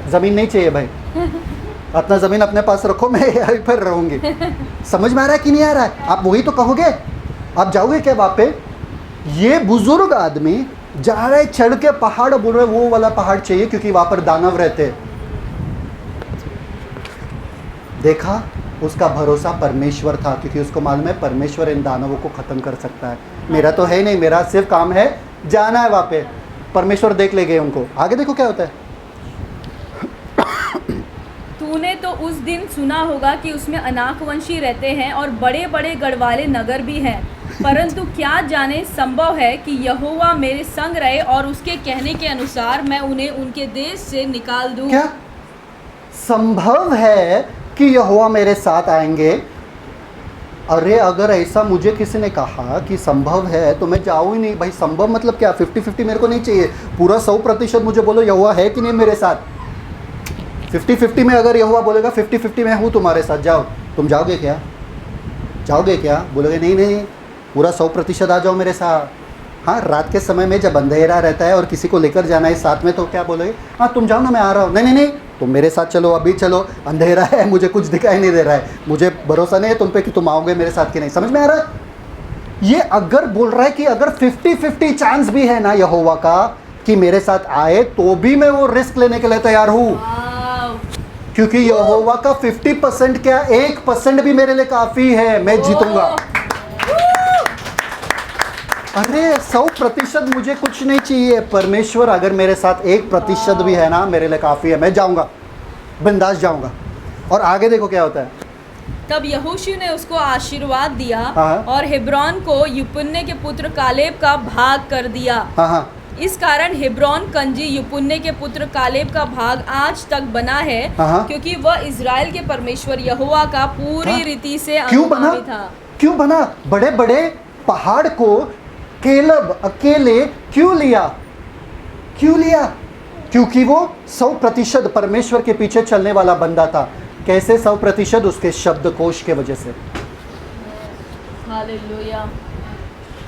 ज़मीन नहीं चाहिए भाई, अपना ज़मीन अपने पास रखो, मैं यहीं पर रहूँगी। समझ में आ रहा है कि नहीं आ रहा है? आप वही तो कहोगे। आप जाओगे क्या वहाँ पे? ये बुजुर्ग आदमी जा रहे चढ़ के पहाड़, बोल रहे वो वाला पहाड़ चाहिए क्योंकि वहाँ पर दानव रहते हैं। देखा, उसका भरोसा परमेश्वर था क्योंकि उसको मालूम है परमेश्वर इन दानवों को ख़त्म कर सकता है। मेरा तो है नहीं, मेरा सिर्फ काम है जाना है वहाँ पे, परमेश्वर देख लेंगे उनको। आगे देखो क्या होता है। तूने तो उस दिन सुना होगा कि उसमें अनाकवंशी रहते हैं और बड़े बड़े गढ़वाले नगर भी हैं, परंतु क्या जाने संभव है कि यहोवा मेरे संग रहे और उसके कहने के अनुसार मैं उन्हें उनके देश से निकाल दूं। क्या संभव है कि यहोवा मेरे साथ आएंगे? अरे अगर ऐसा मुझे किसी ने कहा कि संभव है तो मैं जाऊँ ही नहीं भाई। संभव मतलब क्या? 50-50 मेरे को नहीं चाहिए, पूरा 100% मुझे बोलो यहोवा है कि नहीं मेरे साथ। 50-50 में अगर यहोवा बोलेगा 50-50 में हूँ तुम्हारे साथ, जाओ, तुम जाओगे क्या? जाओगे क्या? बोलोगे नहीं नहीं, पूरा 100% आ जाओ मेरे साथ। हाँ, रात के समय में जब अंधेरा रहता है और किसी को लेकर जाना है साथ में, तो क्या बोलोगे? हाँ तुम जाओ ना, मैं आ रहा हूँ। नहीं नहीं नहीं, तुम मेरे साथ चलो, अभी चलो, अंधेरा है, मुझे कुछ दिखाई नहीं दे रहा है, मुझे भरोसा नहीं है तुम पे कि तुम आओगे मेरे साथ कि नहीं। समझ में आ रहा है? ये अगर बोल रहा है कि अगर 50-50 चांस भी है ना यहोवा का कि मेरे साथ आए, तो भी मैं वो रिस्क लेने के लिए तैयार हूं, क्योंकि यहोवा का 50% क्या 1% भी मेरे लिए काफी है, मैं जीतूंगा। अरे 100% मुझे कुछ नहीं चाहिए, परमेश्वर अगर मेरे साथ 1% भी है ना मेरे लिए काफी है, मैं जाऊंगा, बिंदास जाऊंगा। और आगे देखो क्या होता है। तब यहोशू ने उसको आशीर्वाद दिया हाँ। और हेब्रोन को युपुन्ने के पुत्र कालेब का भाग कर दिया। हाँ, इस कारण हेब्रोन कंजी युपुन्ने के पुत्र कालेब का भाग आज तक बना है, हाँ। क्योंकि वह इज़राइल के परमेश्वर यहोवा का पूरी हाँ। रीति से क्यों बना? अनुगामी था। क्यों बना? बड़े बड़े पहाड़ को केलब अकेले क्यों लिया? क्यों लिया? क्योंकि वो 100% परमेश्वर के पीछे चलने वाला बंदा था। कैसे 100%? उसके शब्दकोश के वजह से। हालेलुया।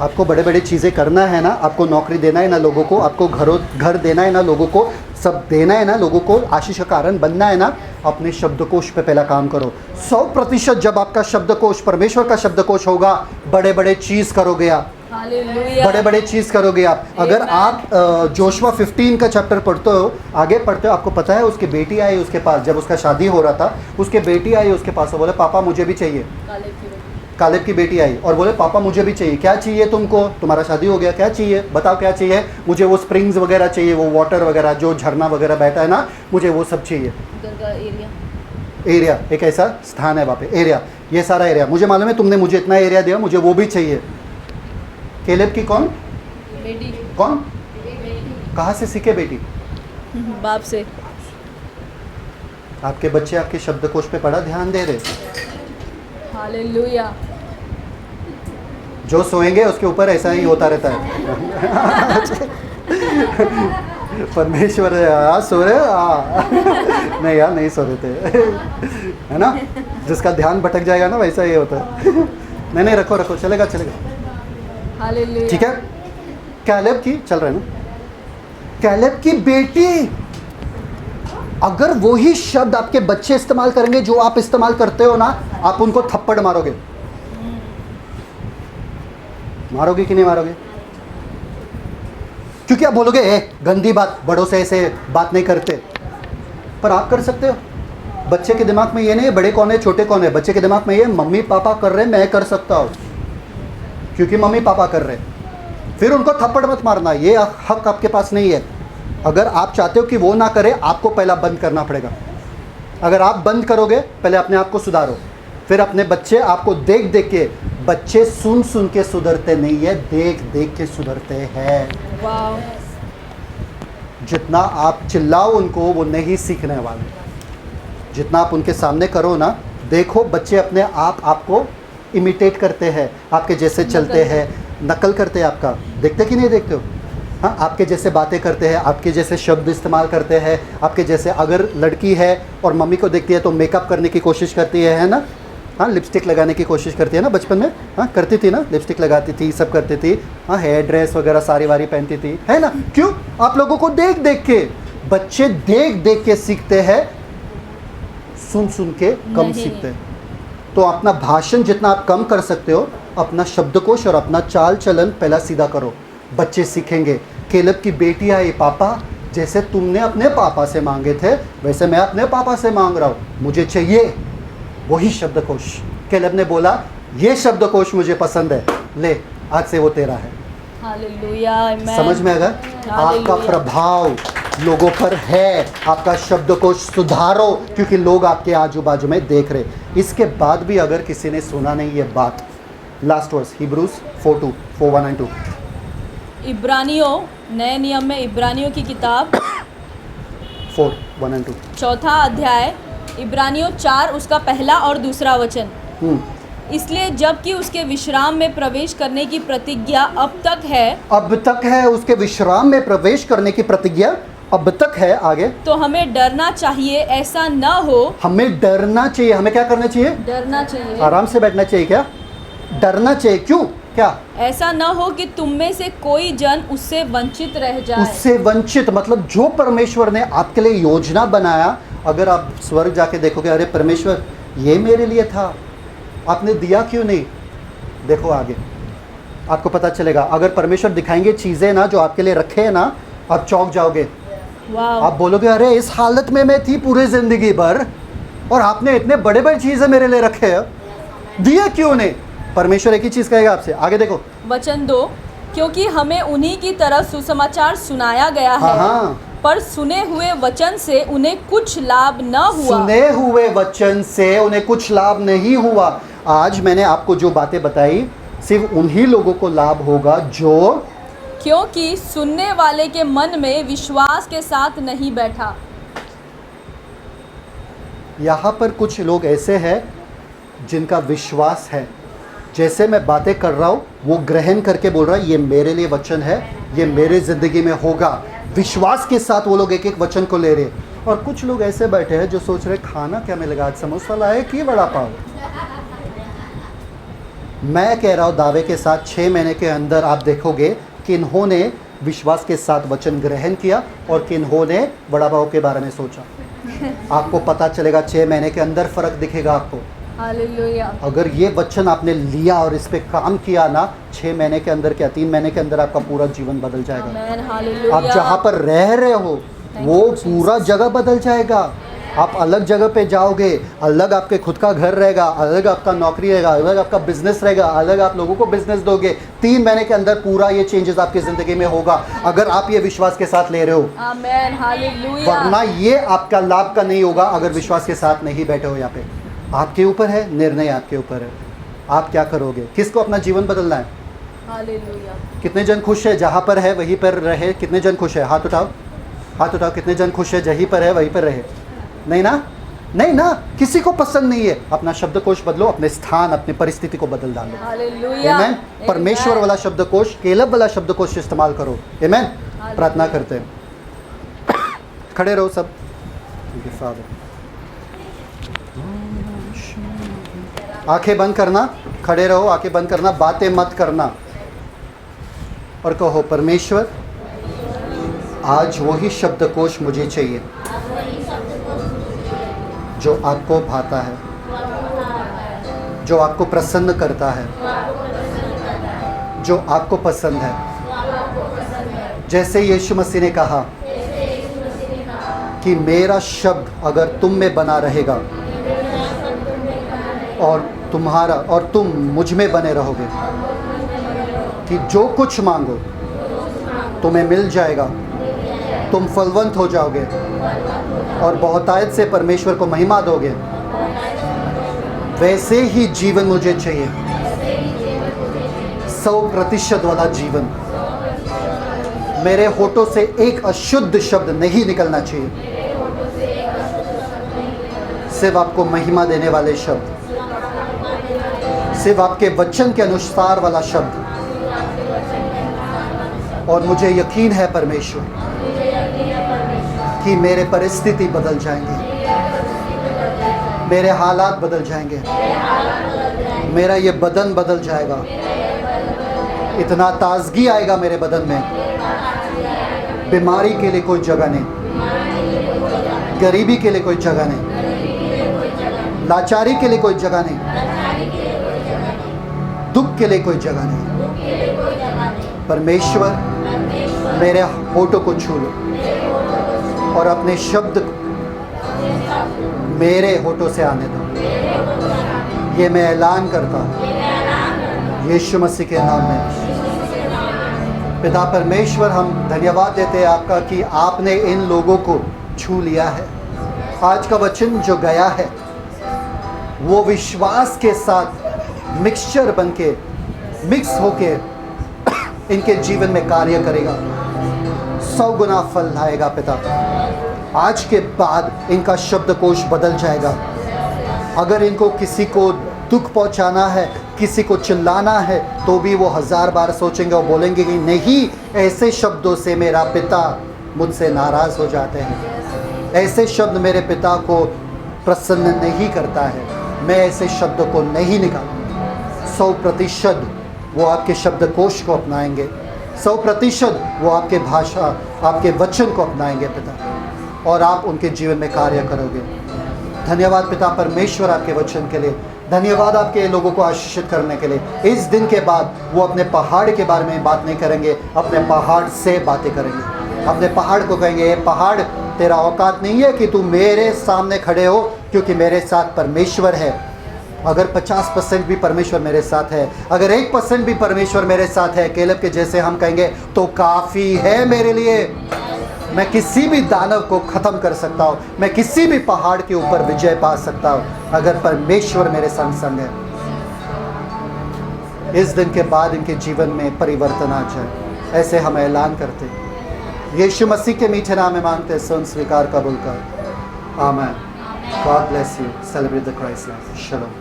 आपको बड़े बड़े चीज़ें करना है ना, आपको नौकरी देना है ना लोगों को, आपको घर देना है ना लोगों को, सब देना है ना लोगों को, आशीष का कारण बनना है ना, अपने शब्दकोश पे पहला काम करो। 100% जब आपका शब्दकोश परमेश्वर का शब्दकोश होगा, बड़े बड़े चीज़ करोगे आप, हालेलुया। बड़े बड़े चीज़ करोगे आप। अगर आप जोशुआ 15 का चैप्टर पढ़ते हो, आगे पढ़ते हो, आपको पता है उसकी बेटी आई उसके पास, जब उसका शादी हो रहा था, उसके बेटी आई उसके पास और बोले पापा मुझे भी चाहिए। कालेब की बेटी आई और बोले पापा मुझे भी चाहिए। क्या चाहिए तुमको? तुम्हारा शादी हो गया, क्या चाहिए बताओ, क्या चाहिए? मुझे वो स्प्रिंग्स वगैरह चाहिए, वो वाटर वगैरह जो झरना वगैरह बैठा है ना, मुझे वो सब चाहिए। एरिया, एक ऐसा स्थान है वहाँ पे, एरिया, ये सारा एरिया मुझे मालूम है, तुमने मुझे इतना एरिया दिया, मुझे वो भी चाहिए। केलेब की कौन? बेटी। कौन? कहाँ से सीखे बेटी? बाप से। आपके बच्चे आपके शब्दकोश पे बड़ा ध्यान दे रहे। हालेलुया। जो सोएंगे उसके ऊपर ऐसा ही होता रहता है। परमेश्वर यार सो रहे नहीं यार, नहीं सो रहे थे, है ना? जिसका ध्यान भटक जाएगा ना, वैसा ही होता है। नहीं रखो रखो, चलेगा चलेगा। हालेलुया। ठीक है। कैलेब की चल रहा है ना, कैलेब की बेटी, अगर वही शब्द आपके बच्चे इस्तेमाल करेंगे जो आप इस्तेमाल करते हो ना, आप उनको थप्पड़ मारोगे। मारोगे कि नहीं मारोगे? क्योंकि आप बोलोगे गंदी बात, बड़ों से ऐसे बात नहीं करते, पर आप कर सकते हो। बच्चे के दिमाग में ये नहीं है बड़े कौन है छोटे कौन है, बच्चे के दिमाग में ये मम्मी पापा कर रहे, मैं कर सकता हूँ क्योंकि मम्मी पापा कर रहे। फिर उनको थप्पड़ मत मारना, ये हक आपके पास नहीं है। अगर आप चाहते हो कि वो ना करे, आपको पहला बंद करना पड़ेगा। अगर आप बंद करोगे, पहले अपने आप को सुधारो, फिर अपने बच्चे आपको देख देख के, बच्चे सुन सुन के सुधरते नहीं है, देख देख के सुधरते हैं। वाव। जितना आप चिल्लाओ उनको, वो नहीं सीखने वाले। जितना आप उनके सामने करो ना, देखो बच्चे अपने आप आपको इमिटेट करते हैं, आपके जैसे चलते हैं, नकल करते हैं आपका। देखते कि नहीं देखते हो? हाँ, आपके जैसे बातें करते हैं, आपके जैसे शब्द इस्तेमाल करते हैं, आपके जैसे। अगर लड़की है और मम्मी को देखती है तो मेकअप करने की कोशिश करती है ना? हाँ, लिपस्टिक लगाने की कोशिश करती है ना, बचपन में। हाँ, करती थी ना, लिपस्टिक लगाती थी, सब करती थी। हाँ, हेयर ड्रेस वगैरह सारी वारी पहनती थी, है ना? क्यों? आप लोगों को देख देख के, बच्चे देख देख के सीखते हैं, सुन सुन के कम सीखते हैं। तो अपना भाषण जितना आप कम कर सकते हो, अपना शब्दकोश और अपना चाल चलन पहला सीधा करो, बच्चे सीखेंगे। केलेब की बेटी आई, पापा जैसे तुमने अपने पापा से मांगे थे वैसे मैं अपने पापा से मांग रहा हूँ, मुझे चाहिए वही शब्दकोश। केलेब ने बोला ये शब्दकोश मुझे पसंद है, ले आज से वो तेरा है। हालेलुया। समझ में अगर आपका प्रभाव लोगों पर है, आपका शब्दकोश सुधारो, क्योंकि लोग आपके आजू बाजू में देख रहे। इसके बाद भी अगर किसी ने सुना नहीं ये बात, लास्ट वर्स हिब्रूज 4:1-2। इब्रानियों, नए नियम में इब्रानियों की किताब 4:1-2। चौथा अध्याय, इब्रानियों 4 उसका पहला और दूसरा वचन। इसलिए जबकि उसके विश्राम में प्रवेश करने की प्रतिज्ञा अब तक है, उसके विश्राम में प्रवेश करने की प्रतिज्ञा अब तक है। आगे, तो हमें डरना चाहिए, ऐसा न हो। हमें डरना चाहिए। हमें क्या करना चाहिए? डरना चाहिए। आराम से बैठना चाहिए। क्या डरना चाहिए? क्यों? क्या? ऐसा न हो कि तुम में से कोई जन उससे वंचित रह जाए। उससे वंचित मतलब जो परमेश्वर ने आपके लिए योजना बनाया, अगर आप स्वर्ग जाके देखोगे, अरे परमेश्वर ये मेरे लिए था, आपने दिया क्यों नहीं? देखो आगे, आपको पता चलेगा। अगर परमेश्वर दिखाएंगे चीज़ें ना जो आपके लिए रखे हैं ना, आप चौंक जाओगे। वाह। आप बोलोगे अरे इस हालत में मैं थी पूरी ज़िंदगी भर, और आपने इतने बड़े बड़े चीज़ें मेरे लिए रखे हैं, दिए क्यों नहीं? परमेश्वर एक ही चीज़ कहेगा आपसे, आगे देखो। वचन 2, क्योंकि हमें उन्हीं की तरफ सुसमाचार सुनाया गया है, हाँ। पर सुने हुए वचन से उन्हें कुछ लाभ न हुआ। सुने हुए वचन से उन्हें कुछ लाभ नहीं हुआ। आज मैंने आपको जो बातें बताई, सिर्फ उन्हीं लोगों को लाभ होगा जो, क्योंकि सुनने वाले के मन में विश्वास के साथ नहीं बैठा। यहाँ पर कुछ लोग ऐसे हैं जिनका विश्वास है, जैसे मैं बातें कर रहा हूँ वो ग्रहण करके बोल रहा है ये मेरे लिए वचन है, ये मेरे ज़िंदगी में होगा। विश्वास के साथ वो लोग एक एक वचन को ले रहे। और कुछ लोग ऐसे बैठे हैं जो सोच रहे खाना क्या मिलेगा, आज समोसा लाए कि वड़ा पाव। मैं कह रहा हूँ दावे के साथ 6 महीने के अंदर आप देखोगे कि इन्होंने विश्वास के साथ वचन ग्रहण किया और किन्होंने वड़ा पाव के बारे में सोचा। आपको पता चलेगा 6 महीने के अंदर फ़र्क दिखेगा आपको। हालेलुया। अगर ये वचन आपने लिया और इस पे काम किया ना, 6 महीने के अंदर क्या 3 महीने के अंदर आपका पूरा जीवन बदल जाएगा। आमेन। हालेलुया। आप जहाँ पर रह रहे हो वो पूरा जगह बदल जाएगा। आप अलग जगह पे जाओगे, अलग आपके खुद का घर रहेगा, अलग आपका नौकरी रहेगा, अलग आपका बिजनेस रहेगा, अलग आप लोगों को बिजनेस दोगे। 3 महीने के अंदर पूरा ये चेंजेस आपकी ज़िंदगी में होगा, अगर आप ये विश्वास के साथ ले रहे हो। आमेन। हालेलुया। वरना ये आपका लाभ का नहीं होगा अगर विश्वास के साथ नहीं बैठे हो। यहाँ पे आपके ऊपर है, निर्णय आपके ऊपर है, आप क्या करोगे, किसको अपना जीवन बदलना है। हालेलुया। कितने जन खुश है जहाँ पर है वहीं पर रहे? कितने जन खुश है? हाथ उठाओ, हाथ उठाओ। कितने जन खुश है जहीं पर है वहीं पर रहे? नहीं ना, नहीं ना, किसी को पसंद नहीं है। अपना शब्दकोश बदलो, अपने स्थान, अपनी परिस्थिति को बदल डालो। हालेलुया। आमेन। परमेश्वर वाला शब्दकोश, केलब वाला शब्दकोश इस्तेमाल करो। आमेन। प्रार्थना करते हैं, खड़े रहो सब। फादर, आंखें बंद करना, खड़े रहो, आंखें बंद करना, बातें मत करना और कहो परमेश्वर आज वही शब्दकोश मुझे चाहिए जो आपको भाता है, जो आपको प्रसन्न करता है, जो आपको पसंद है। जैसे यीशु मसीह ने कहा कि मेरा शब्द अगर तुम में बना रहेगा और तुम मुझ में बने रहोगे, कि जो कुछ मांगो तुम्हें मिल जाएगा, तुम फलवंत हो जाओगे और बहुतायत से परमेश्वर को महिमा दोगे। वैसे ही जीवन मुझे चाहिए, 100% वाला जीवन। मेरे होठों से एक अशुद्ध शब्द नहीं निकलना चाहिए, सिर्फ आपको महिमा देने वाले शब्द, सिर्फ आपके वचन के अनुसार वाला शब्द। और मुझे यकीन है परमेश्वर कि मेरे परिस्थिति बदल जाएंगे, मेरे हालात बदल जाएंगे, मेरा ये बदन बदल जाएगा, इतना ताजगी आएगा मेरे बदन में। बीमारी के लिए कोई जगह नहीं, गरीबी के लिए कोई जगह नहीं, लाचारी के लिए कोई जगह नहीं, दुख के लिए कोई जगह नहीं। परमेश्वर मेरे होठों को छू लो और अपने शब्द मेरे होठों से आने दो। ये मैं ऐलान करता हूँ यीशु मसीह के नाम में। पिता परमेश्वर, हम धन्यवाद देते हैं आपका कि आपने इन लोगों को छू लिया है। आज का वचन जो गया है वो विश्वास के साथ मिक्सचर बनके, मिक्स होके इनके जीवन में कार्य करेगा, 100 गुना फल लाएगा। पिता आज के बाद इनका शब्दकोश बदल जाएगा। अगर इनको किसी को दुख पहुंचाना है, किसी को चिल्लाना है, तो भी वो 1000 बार सोचेंगे और बोलेंगे कि नहीं, ऐसे शब्दों से मेरा पिता मुझसे नाराज़ हो जाते हैं, ऐसे शब्द मेरे पिता को प्रसन्न नहीं करता है, मैं ऐसे शब्दों को नहीं निकालूंगा। 100% वो आपके शब्दकोश को अपनाएंगे, 100% वो आपके भाषा, आपके वचन को अपनाएंगे पिता, और आप उनके जीवन में कार्य करोगे। धन्यवाद पिता परमेश्वर आपके वचन के लिए। धन्यवाद आपके लोगों को आशीषित करने के लिए। इस दिन के बाद वो अपने पहाड़ के बारे में बात नहीं करेंगे, अपने पहाड़ से बातें करेंगे। अपने पहाड़ को कहेंगे, ये पहाड़ तेरा औकात नहीं है कि तू मेरे सामने खड़े हो, क्योंकि मेरे साथ परमेश्वर है। अगर 50% भी परमेश्वर मेरे साथ है, अगर 1% भी परमेश्वर मेरे साथ है, केलेब के जैसे हम कहेंगे, तो काफ़ी है मेरे लिए। मैं किसी भी दानव को ख़त्म कर सकता हूँ, मैं किसी भी पहाड़ के ऊपर विजय पा सकता हूँ, अगर परमेश्वर मेरे संग संग है। इस दिन के बाद इनके जीवन में परिवर्तन आ जाए, ऐसे हम ऐलान करते हैं। यीशु मसीह के मीठे नाम में मांगते हैं, सुन, स्वीकार, कबूल कर। आमीन। God bless you. Celebrate the Christ life. Shalom.